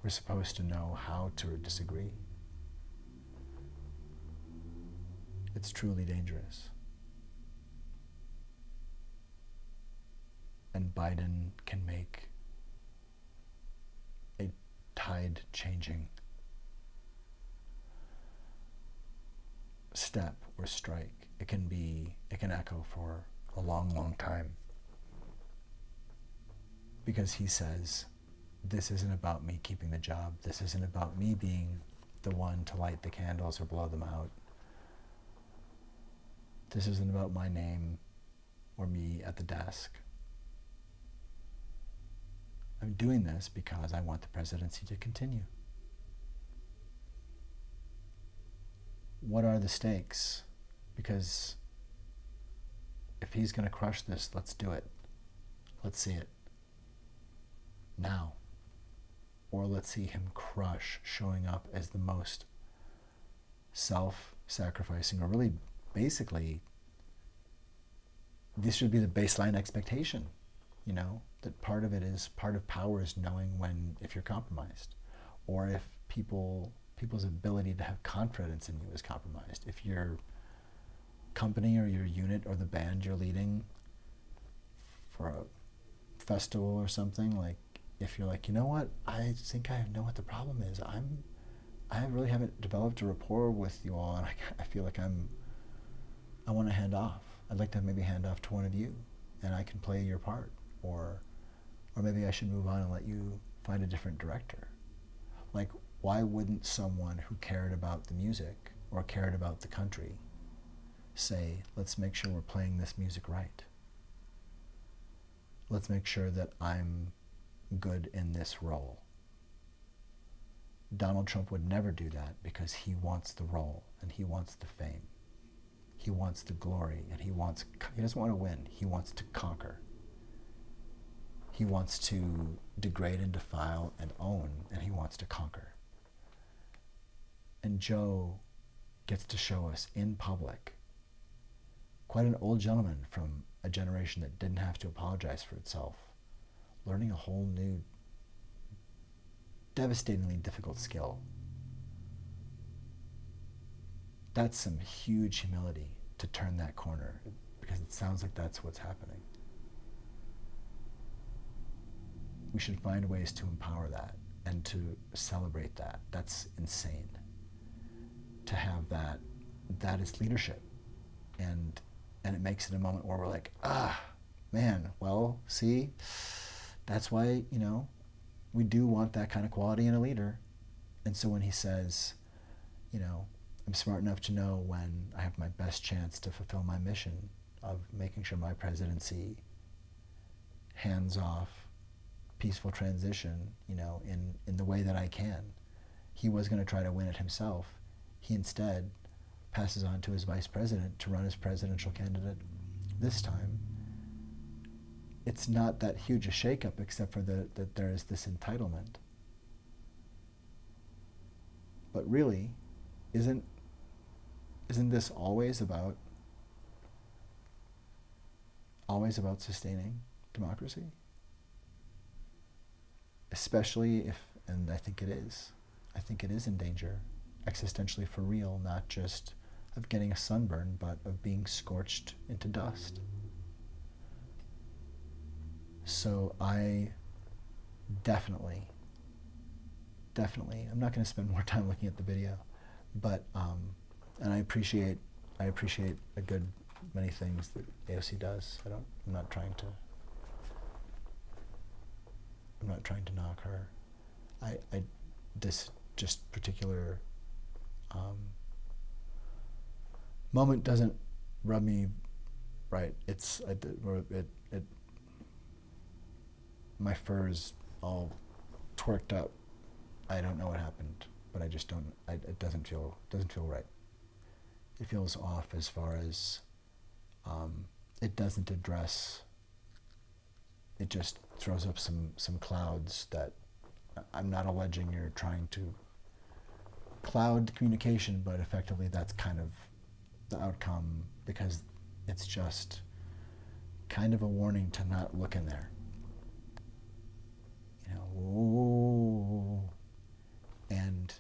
S1: We're supposed to know how to disagree. It's truly dangerous. And Biden can make a tide-changing step or strike. It can echo for a long, long time. Because he says, this isn't about me keeping the job. This isn't about me being the one to light the candles or blow them out. This isn't about my name or me at the desk. I'm doing this because I want the presidency to continue. What are the stakes? Because if he's going to crush this, let's do it. Let's see it. Now. Or let's see him crush, showing up as the most self-sacrificing, or really, basically, this should be the baseline expectation, you know, that part of power is knowing if you're compromised, or if people's ability to have confidence in you is compromised. If your company or your unit or the band you're leading for a festival or something, like, if you're like, you know what, I think I know what the problem is. I really haven't developed a rapport with you all, and I feel like I want to hand off. I'd like to maybe hand off to one of you, and I can play your part, or maybe I should move on and let you find a different director. Like, why wouldn't someone who cared about the music or cared about the country say, let's make sure we're playing this music right. Let's make sure that I'm good in this role. Donald Trump would never do that because he wants the role and he wants the fame. He wants the glory, and he doesn't want to win. He wants to conquer. He wants to degrade and defile and own, and he wants to conquer. And Joe gets to show us in public, quite an old gentleman from a generation that didn't have to apologize for itself, learning a whole new, devastatingly difficult skill. That's some huge humility to turn that corner, because it sounds like that's what's happening. We should find ways to empower that and to celebrate that. That's insane. To have that is leadership. And it makes it a moment where we're like, man, well, see, that's why, we do want that kind of quality in a leader. And so when he says, I'm smart enough to know when I have my best chance to fulfill my mission of making sure my presidency, hands-off, peaceful transition, in the way that I can. He was going to try to win it himself. He instead passes on to his vice president to run as presidential candidate this time. It's not that huge a shakeup, except for that there is this entitlement. But really, isn't this always about sustaining democracy? Especially if, and I think it is in danger, existentially for real, not just of getting a sunburn, but of being scorched into dust. So I definitely, I'm not going to spend more time looking at the video, but, and I appreciate a good many things that AOC does. I'm not trying to knock her. This just particular moment doesn't rub me right. My fur is all twerked up. I don't know what happened, but I just don't. It doesn't feel right. It feels off as far as it doesn't address. It just throws up some clouds that I'm not alleging you're trying to cloud communication, but effectively that's kind of the outcome, because it's just kind of a warning to not look in there. And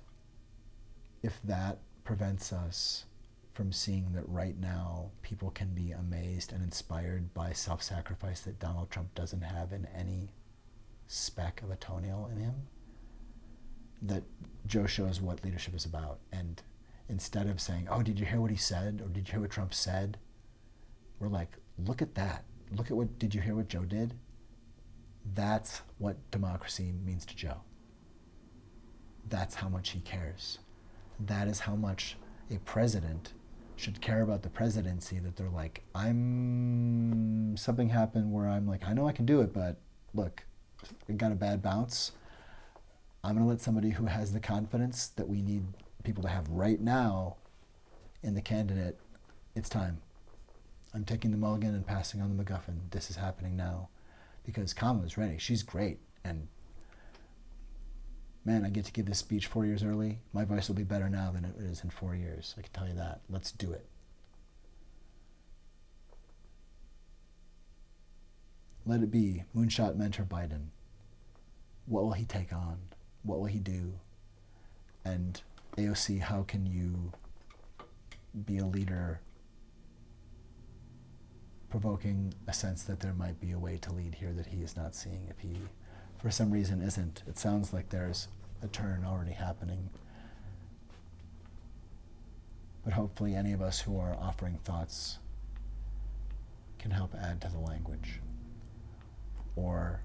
S1: if that prevents us from seeing that right now people can be amazed and inspired by self-sacrifice that Donald Trump doesn't have in any speck of a toenail in him, that Joe shows what leadership is about. And instead of saying, oh, did you hear what he said? Or did you hear what Trump said? We're like, look at that. Look at what, did you hear what Joe did? That's what democracy means to Joe. That's how much he cares. That is how much a president should care about the presidency, that they're like, something happened where I'm like, I know I can do it, but look, it got a bad bounce. I'm going to let somebody who has the confidence that we need people to have right now in the candidate, it's time. I'm taking the mulligan and passing on the MacGuffin. This is happening now. Because Kamala's ready. She's great. And man, I get to give this speech 4 years early. My voice will be better now than it is in 4 years. I can tell you that. Let's do it. Let it be moonshot mentor Biden. What will he take on? What will he do? And AOC, how can you be a leader, provoking a sense that there might be a way to lead here that he is not seeing if he, for some reason, isn't? It sounds like there's a turn already happening. But hopefully any of us who are offering thoughts can help add to the language or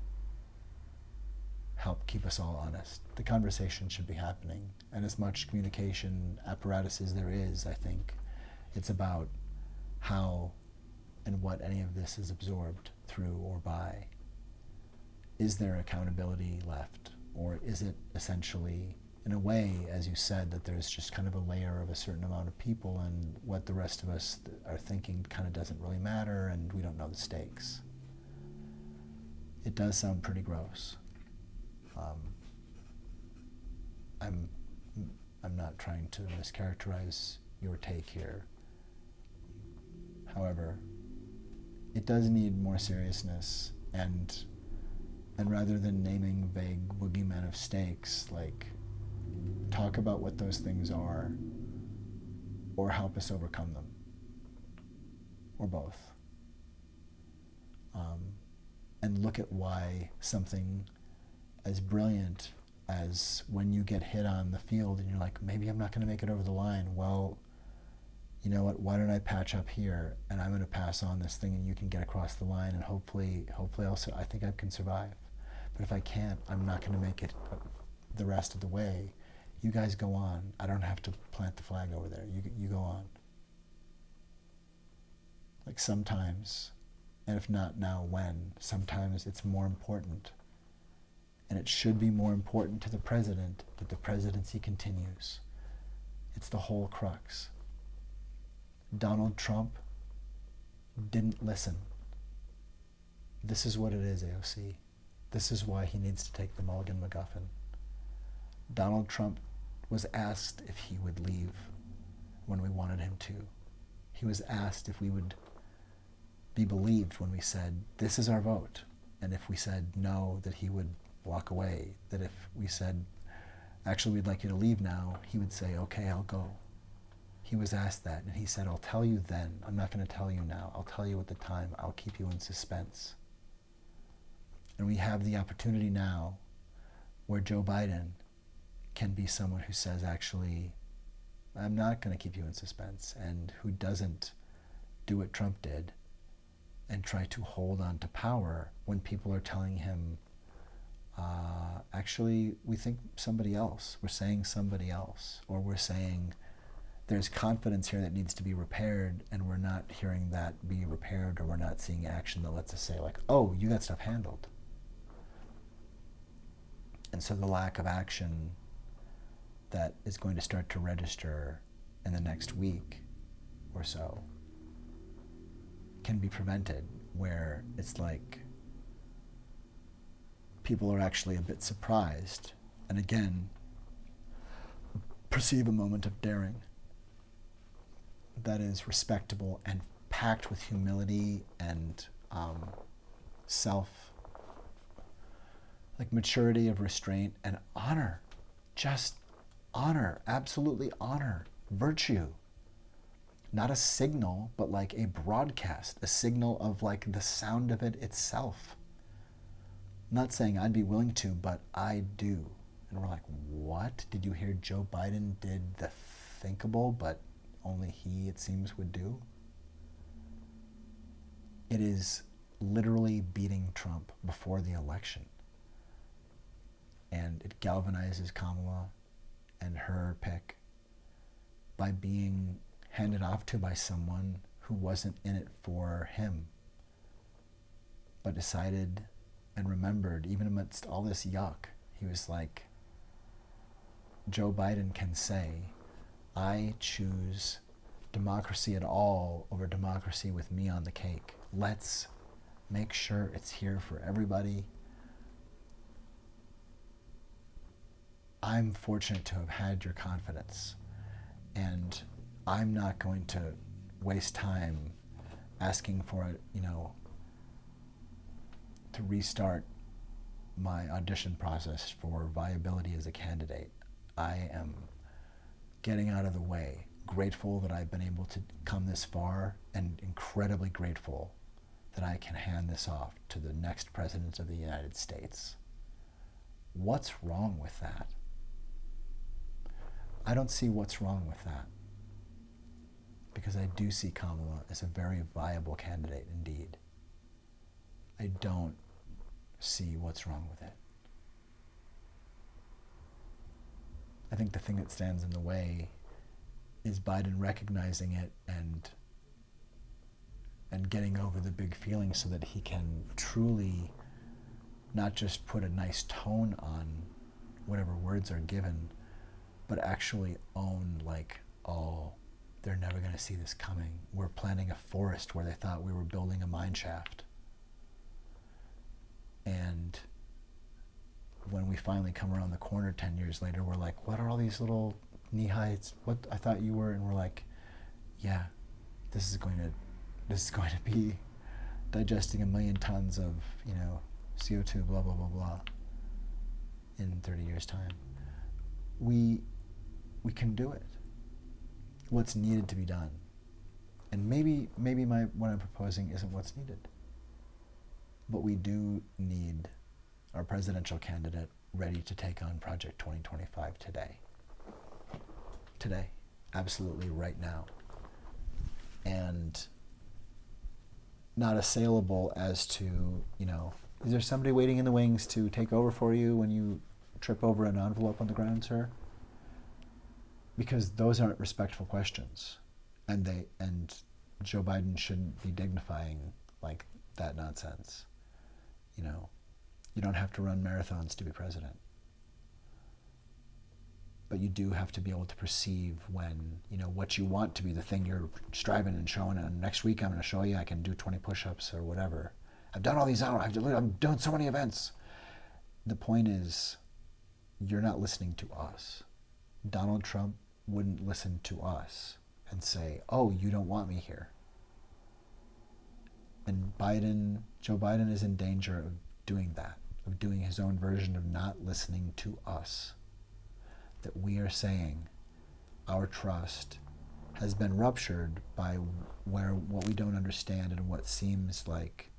S1: help keep us all honest. The conversation should be happening, and as much communication apparatus as there is, I think it's about how and what any of this is absorbed through or by. Is there accountability left? Or is it essentially, in a way, as you said, that there's just kind of a layer of a certain amount of people and what the rest of us are thinking kind of doesn't really matter and we don't know the stakes? It does sound pretty gross. I'm not trying to mischaracterize your take here. However, it does need more seriousness, and rather than naming vague boogeymen of stakes, like, talk about what those things are, or help us overcome them, or both. And look at why something as brilliant as when you get hit on the field and you're like, maybe I'm not going to make it over the line. Well, you know what, why don't I patch up here and I'm going to pass on this thing and you can get across the line and hopefully I think I can survive. But if I can't, I'm not going to make it the rest of the way. You guys go on. I don't have to plant the flag over there. You go on. Like sometimes, and if not now, when? Sometimes it's more important. And it should be more important to the president that the presidency continues. It's the whole crux. Donald Trump didn't listen. This is what it is, AOC. This is why he needs to take the mulligan MacGuffin. Donald Trump was asked if he would leave when we wanted him to. He was asked if we would be believed when we said, this is our vote. And if we said no, that he would walk away. That if we said, actually, we'd like you to leave now, he would say, okay, I'll go. He was asked that, and he said, I'll tell you then. I'm not going to tell you now. I'll tell you at the time. I'll keep you in suspense. And we have the opportunity now where Joe Biden can be someone who says, actually, I'm not going to keep you in suspense, and who doesn't do what Trump did and try to hold on to power when people are telling him, actually, we think somebody else. We're saying somebody else. Or we're saying there's confidence here that needs to be repaired, and we're not hearing that be repaired, or we're not seeing action that lets us say, like, oh, you got stuff handled. And so the lack of action that is going to start to register in the next week or so can be prevented, where it's like people are actually a bit surprised, and again, perceive a moment of daring that is respectable and packed with humility and maturity of restraint and honor. Just honor, absolutely honor, virtue. Not a signal, but like a broadcast, a signal of like the sound of it itself. I'm not saying I'd be willing to, but I do. And we're like, what? Did you hear Joe Biden did the thinkable, but only he, it seems, would do? It is literally beating Trump before the election. And it galvanizes Kamala and her pick by being handed off to by someone who wasn't in it for him, but decided and remembered, even amidst all this yuck, he was like, Joe Biden can say, I choose democracy at all over democracy with me on the cake. Let's make sure it's here for everybody. I'm fortunate to have had your confidence, and I'm not going to waste time asking for it, to restart my audition process for viability as a candidate. I am getting out of the way, grateful that I've been able to come this far, and incredibly grateful that I can hand this off to the next president of the United States. What's wrong with that? I don't see what's wrong with that, because I do see Kamala as a very viable candidate indeed. I don't see what's wrong with it. I think the thing that stands in the way is Biden recognizing it and getting over the big feelings so that he can truly not just put a nice tone on whatever words are given, but actually own, like, oh, they're never going to see this coming. We're planting a forest where they thought we were building a mine shaft. And when we finally come around the corner 10 years later, we're like, what are all these little knee heights? What I thought you were? And we're like, yeah, this is going to be digesting 1 million tons of, CO2, blah, blah, blah, blah, in 30 years' time. We can do it. What's needed to be done. And maybe what I'm proposing isn't what's needed. But we do need our presidential candidate ready to take on Project 2025 today. Today. Absolutely right now. And not assailable as to, is there somebody waiting in the wings to take over for you when you trip over an envelope on the ground, sir? Because those aren't respectful questions. And Joe Biden shouldn't be dignifying like that nonsense. You don't have to run marathons to be president. But you do have to be able to perceive when, what you want to be the thing you're striving and showing, and next week I'm going to show you I can do 20 push-ups or whatever. I've done all these hours, I'm doing so many events. The point is, you're not listening to us. Donald Trump wouldn't listen to us and say, oh, you don't want me here. And Joe Biden is in danger of doing that, of doing his own version of not listening to us. That we are saying our trust has been ruptured by what we don't understand and what seems like,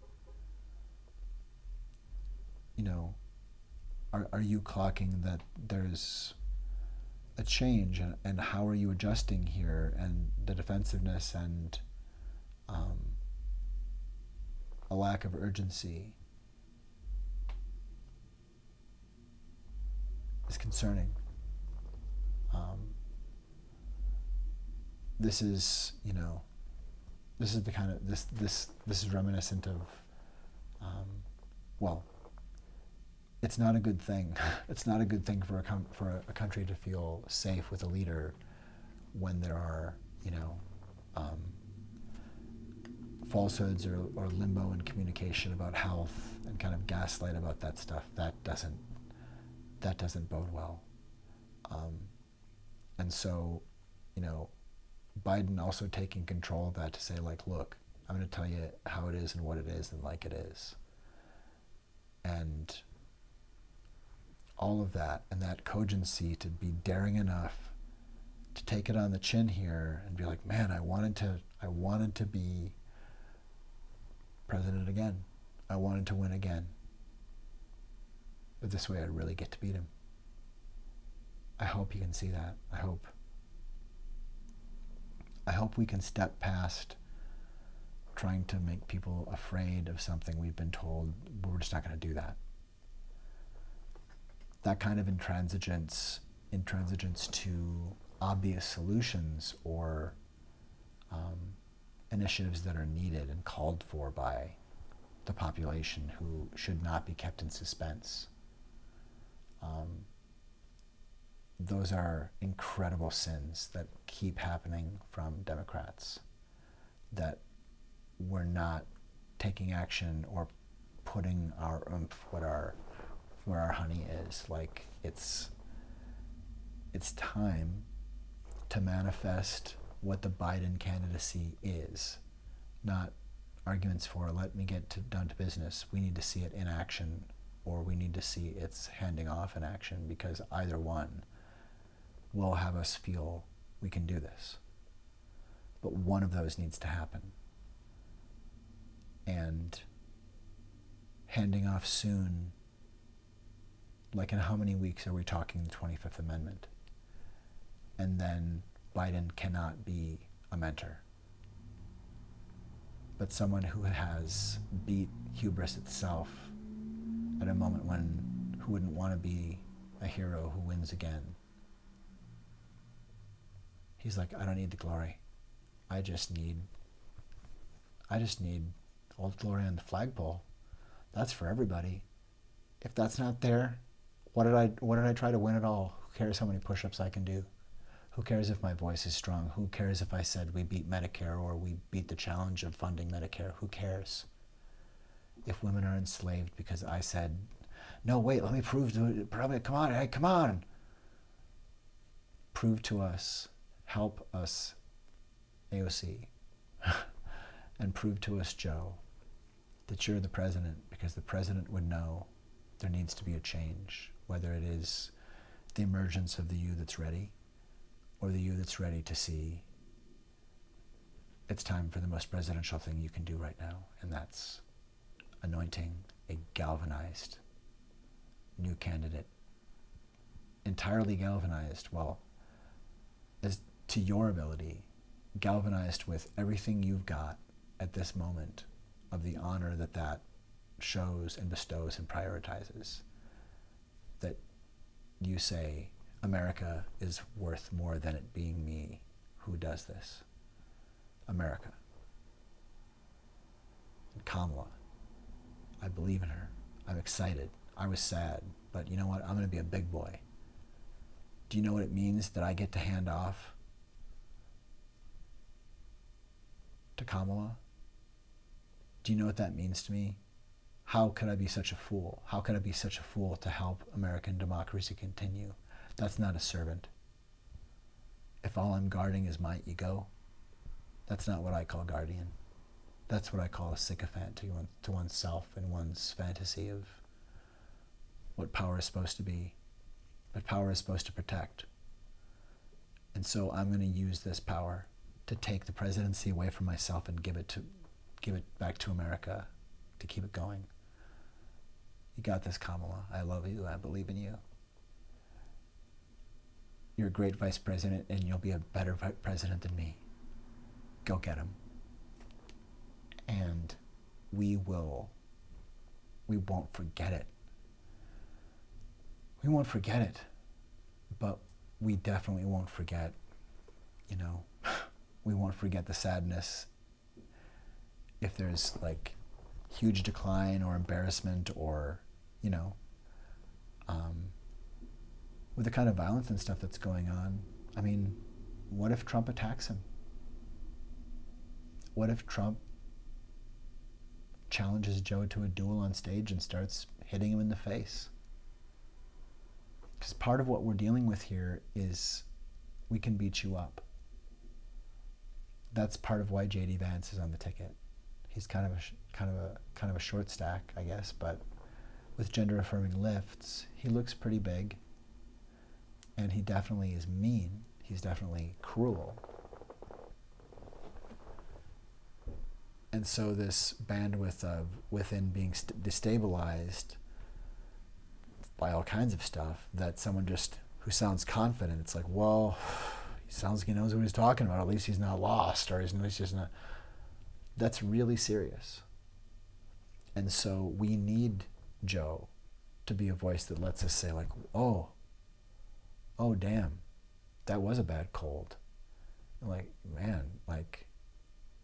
S1: are you clocking that there's a change, and how are you adjusting here, and the defensiveness and a lack of urgency is concerning. This is the kind of this is reminiscent of it's not a good thing. It's not a good thing for a country to feel safe with a leader when there are falsehoods or limbo in communication about health and kind of gaslight about that stuff. That doesn't bode well. And so, Biden also taking control of that to say, like, look, I'm going to tell you how it is and what it is and like it is. And all of that and that cogency to be daring enough to take it on the chin here and be like, man, I wanted to be president again. I wanted to win again. But this way I'd really get to beat him. I hope you can see that. I hope we can step past trying to make people afraid of something we've been told we're just not going to do that. That kind of intransigence to obvious solutions or initiatives that are needed and called for by the population who should not be kept in suspense. Those are incredible sins that keep happening from Democrats, that we're not taking action or putting our oomph where our honey is. Like, it's time to manifest what the Biden candidacy is, not arguments for let me get down to business. We need to see it in action, or we need to see its handing off in action, because either one will have us feel we can do this. But one of those needs to happen. And handing off soon, like in how many weeks are we talking the 25th Amendment? And then Biden cannot be a mentor, but someone who has beat hubris itself at a moment who wouldn't want to be a hero who wins again. He's like, I don't need the glory. I just need Old Glory on the flagpole. That's for everybody. If that's not there, what did I try to win at all? Who cares how many push-ups I can do? Who cares if my voice is strong? Who cares if I said we beat Medicare or we beat the challenge of funding Medicare? Who cares? If women are enslaved because I said, no, wait, let me prove to it. Come on, hey, come on. Prove to us, help us, AOC, and prove to us, Joe, that you're the president, because the president would know there needs to be a change, whether it is the emergence of the you that's ready, or the you that's ready to see it's time for the most presidential thing you can do right now, and that's anointing a galvanized new candidate. Entirely galvanized, well, as to your ability, galvanized with everything you've got at this moment of the honor that shows and bestows and prioritizes. That you say, America is worth more than it being me who does this. America. And Kamala, I believe in her. I'm excited. I was sad, but you know what? I'm going to be a big boy. Do you know what it means that I get to hand off to Kamala? Do you know what that means to me? How could I be such a fool? How could I be such a fool to help American democracy continue? That's not a servant. If all I'm guarding is my ego, that's not what I call guardian. That's what I call a sycophant to oneself and one's fantasy of what power is supposed to be. But power is supposed to protect. And so I'm going to use this power to take the presidency away from myself and give it back to America to keep it going. You got this, Kamala. I love you. I believe in you. You're a great vice president, and you'll be a better president than me. Go get him. And we won't forget it. We won't forget it, but we definitely won't forget, we won't forget the sadness if there's like huge decline or embarrassment or, with the kind of violence and stuff that's going on. I mean, what if Trump attacks him? What if Trump challenges Joe to a duel on stage and starts hitting him in the face? Because part of what we're dealing with here is we can beat you up. That's part of why J.D. Vance is on the ticket. He's kind of a short stack, I guess, but with gender affirming lifts, he looks pretty big, and he definitely is mean. He's definitely cruel. And so this bandwidth of within being destabilized by all kinds of stuff, that someone just who sounds confident, it's like, well, he sounds like he knows what he's talking about. At least he's not lost, or at least he's not. That's really serious. And so we need Joe to be a voice that lets us say, like, oh damn, that was a bad cold. Like, man, like,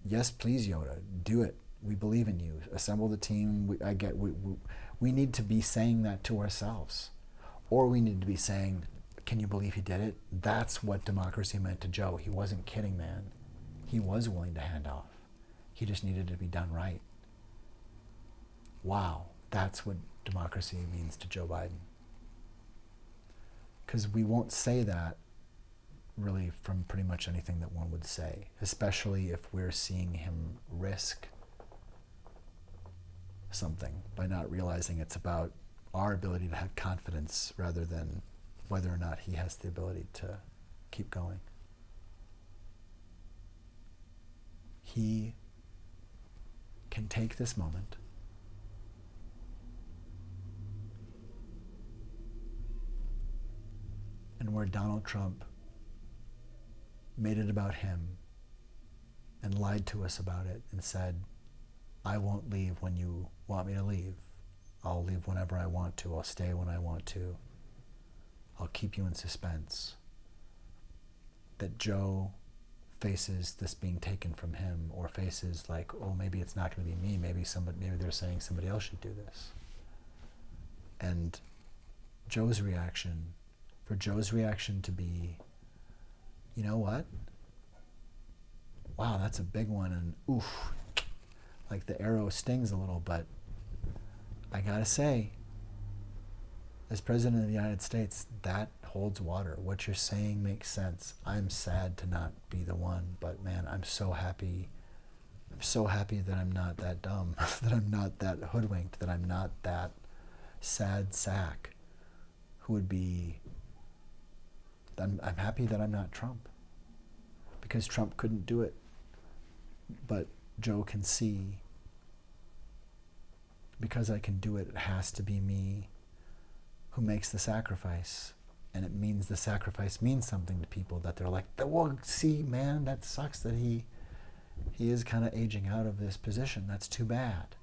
S1: yes, please, Yoda, do it. We believe in you. Assemble the team. We need to be saying that to ourselves. Or we need to be saying, can you believe he did it? That's what democracy meant to Joe. He wasn't kidding, man. He was willing to hand off. He just needed to be done right. Wow, that's what democracy means to Joe Biden. Because we won't say that really from pretty much anything that one would say, especially if we're seeing him risk something by not realizing it's about our ability to have confidence rather than whether or not he has the ability to keep going. He can take this moment and where Donald Trump made it about him and lied to us about it and said, I won't leave when you want me to leave. I'll leave whenever I want to. I'll stay when I want to. I'll keep you in suspense. That Joe faces this being taken from him, or faces like, oh, maybe it's not going to be me. Maybe they're saying somebody else should do this. And Joe's reaction, for Joe's reaction to be, you know what? Wow, that's a big one, and oof, like the arrow stings a little, but I gotta say, as President of the United States, that holds water. What you're saying makes sense. I'm sad to not be the one, but man, I'm so happy. I'm so happy that I'm not that dumb, that I'm not that hoodwinked, that I'm not that sad sack who would be. I'm happy that I'm not Trump, because Trump couldn't do it. But Joe can see, because I can do it, it has to be me who makes the sacrifice. And it means the sacrifice means something to people, that they're like, well, see, man, that sucks that he is kind of aging out of this position. That's too bad.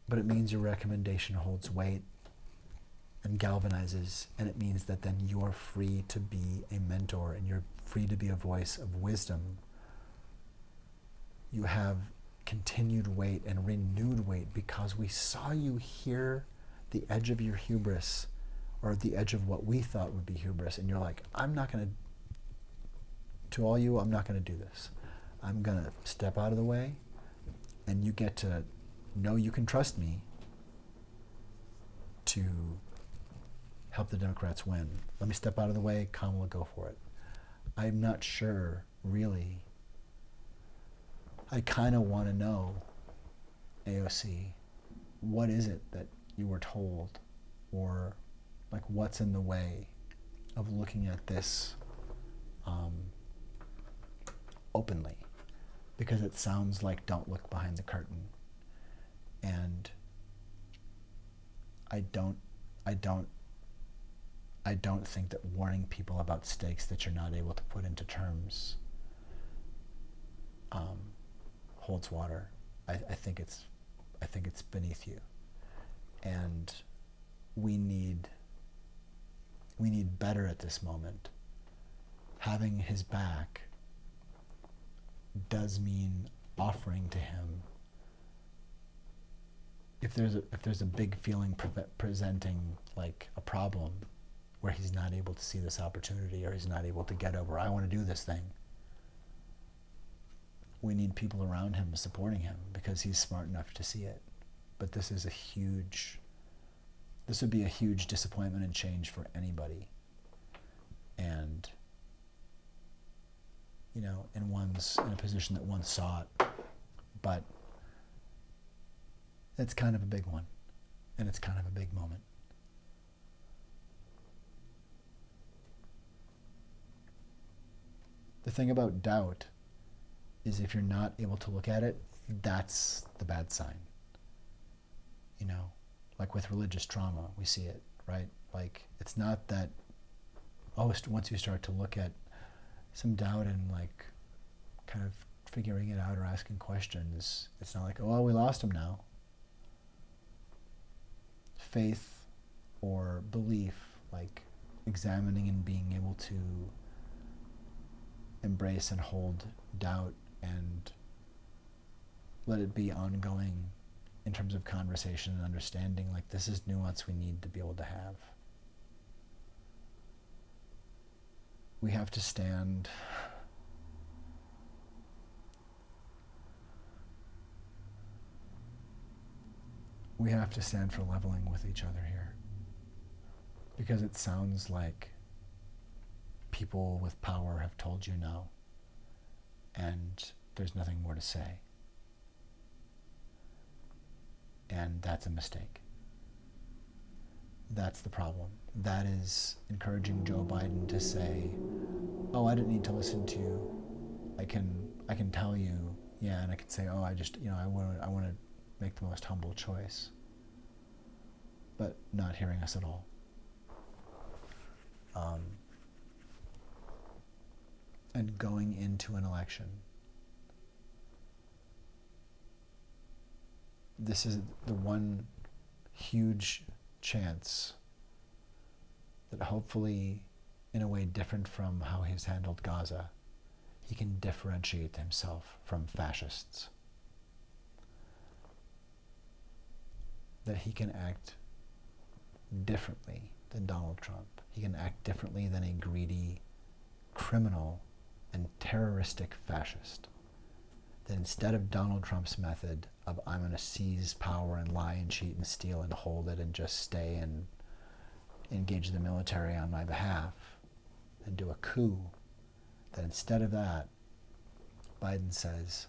S1: But it means your recommendation holds weight and galvanizes, and it means that then you're free to be a mentor and you're free to be a voice of wisdom. You have continued weight and renewed weight because we saw you hear the edge of your hubris, or the edge of what we thought would be hubris, and you're like, I'm not going to all you, I'm not going to do this. I'm going to step out of the way, and you get to know you can trust me to help the Democrats win. Let me step out of the way, Kamala, go for it. I'm not sure, really. I kind of want to know, AOC, what is it that you were told, or like what's in the way of looking at this openly? Because it sounds like don't look behind the curtain. And I don't think that warning people about stakes that you're not able to put into terms holds water. I think it's beneath you, and we need better at this moment. Having his back does mean offering to him. If there's a big feeling presenting like a problem where he's not able to see this opportunity, or he's not able to get over, I want to do this thing, we need people around him supporting him because he's smart enough to see it. But this would be a huge disappointment and change for anybody. And, you know, in a position that one saw it, but it's kind of a big one. And it's kind of a big moment. The thing about doubt is if you're not able to look at it, that's the bad sign. You know, like with religious trauma, we see it, right? Like, it's not that, once you start to look at some doubt and like kind of figuring it out or asking questions, it's not like, oh, well, we lost him now. Faith or belief, like examining and being able to embrace and hold doubt and let it be ongoing in terms of conversation and understanding, like this is nuance we need to be able to have. We have to stand for leveling with each other here, because it sounds like people with power have told you no, and there's nothing more to say. And that's a mistake. That's the problem. That is encouraging Joe Biden to say, oh, I didn't need to listen to you. I can tell you, yeah, and I can say, oh, I just, I want to make the most humble choice. But not hearing us at all. And going into an election, this is the one huge chance that hopefully, in a way different from how he's handled Gaza, he can differentiate himself from fascists. That he can act differently than Donald Trump. He can act differently than a greedy, criminal, and terroristic fascist. That instead of Donald Trump's method of I'm going to seize power and lie and cheat and steal and hold it and just stay and engage the military on my behalf and do a coup, that instead of that, Biden says,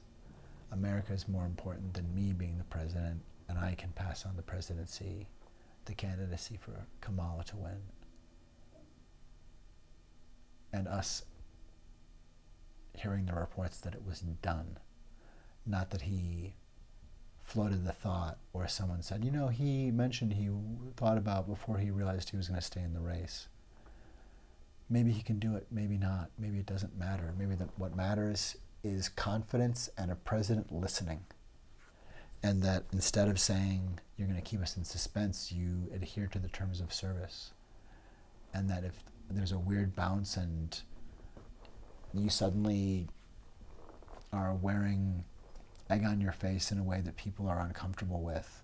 S1: America is more important than me being the president, and I can pass on the presidency, the candidacy for Kamala to win. And us hearing the reports that it was done. Not that he floated the thought, or someone said, he mentioned he thought about before he realized he was going to stay in the race. Maybe he can do it, maybe not. Maybe it doesn't matter. Maybe what matters is confidence and a president listening. And that instead of saying, you're going to keep us in suspense, you adhere to the terms of service. And that if there's a weird bounce and you suddenly are wearing egg on your face in a way that people are uncomfortable with,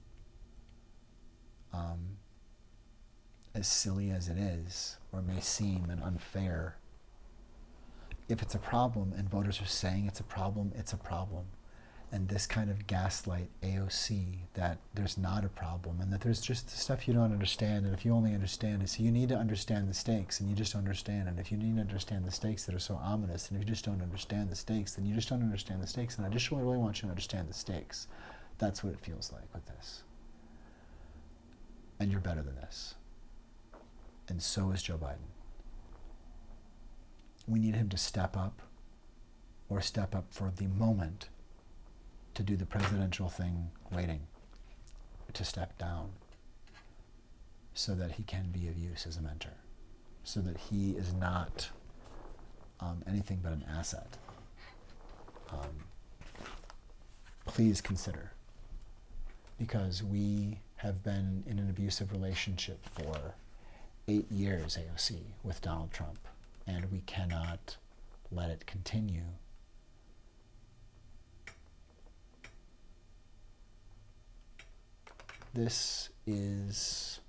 S1: as silly as it is, or may seem and unfair, if it's a problem and voters are saying it's a problem, it's a problem. And this kind of gaslight AOC that there's not a problem and that there's just the stuff you don't understand, and if you only understand it, so you need to understand the stakes and you just don't understand, and if you need to understand the stakes that are so ominous, and if you just don't understand the stakes, then you just don't understand the stakes, and I just really want you to understand the stakes. That's what it feels like with this. And you're better than this. And so is Joe Biden. We need him to step up, or step up for the moment, to do the presidential thing, waiting to step down, so that he can be of use as a mentor, so that he is not anything but an asset. Please consider, because we have been in an abusive relationship for 8 years, AOC, with Donald Trump, and we cannot let it continue. This is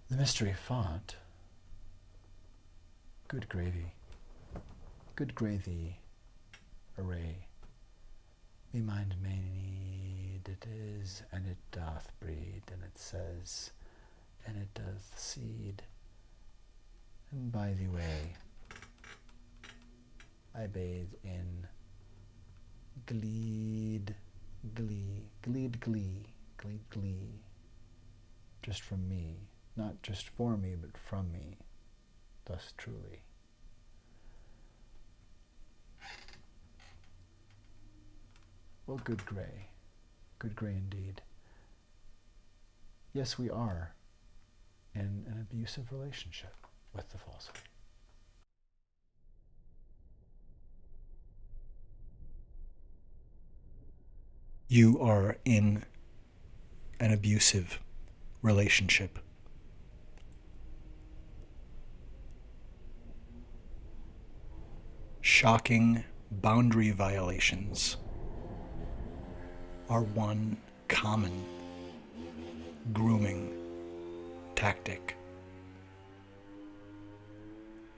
S1: the mystery font. Good gravy. Good gravy array. Me mind made it is, and it doth breed, and it says, and it doth seed. And by the way, I bathe in glee, weekly glee, just from me, not just for me, but from me, thus truly. Well, good gray indeed. Yes, we are in an abusive relationship with the falsehood. You are in an abusive relationship. Shocking boundary violations are one common grooming tactic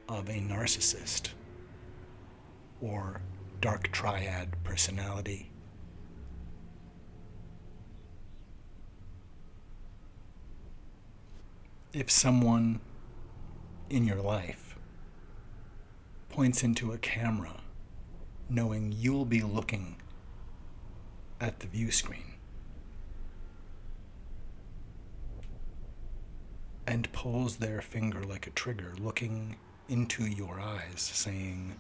S1: of a narcissist or dark triad personality. If someone in your life points into a camera knowing you'll be looking at the view screen and pulls their finger like a trigger, looking into your eyes, saying,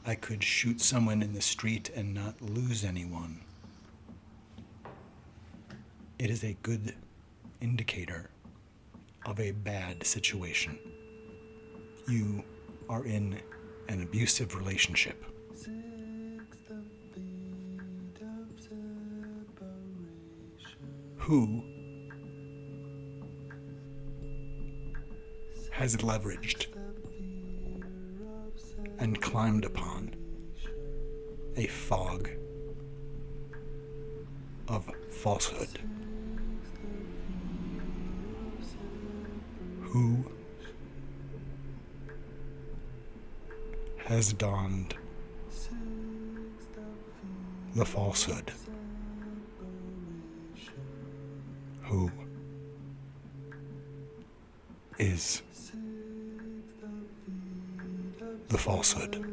S1: I could shoot someone in the street and not lose anyone, it is a good indicator of a bad situation. You are in an abusive relationship. Who has leveraged and climbed upon a fog of falsehood? Who has donned the falsehood? Who is the falsehood?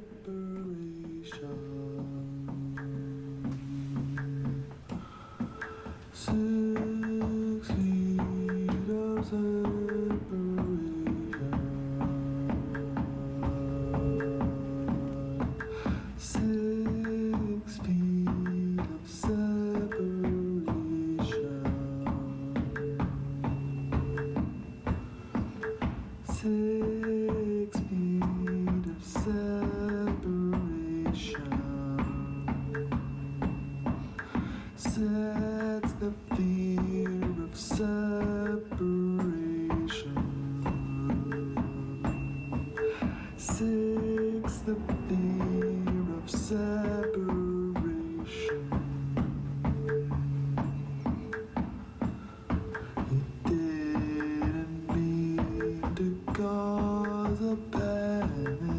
S4: Cause a panic.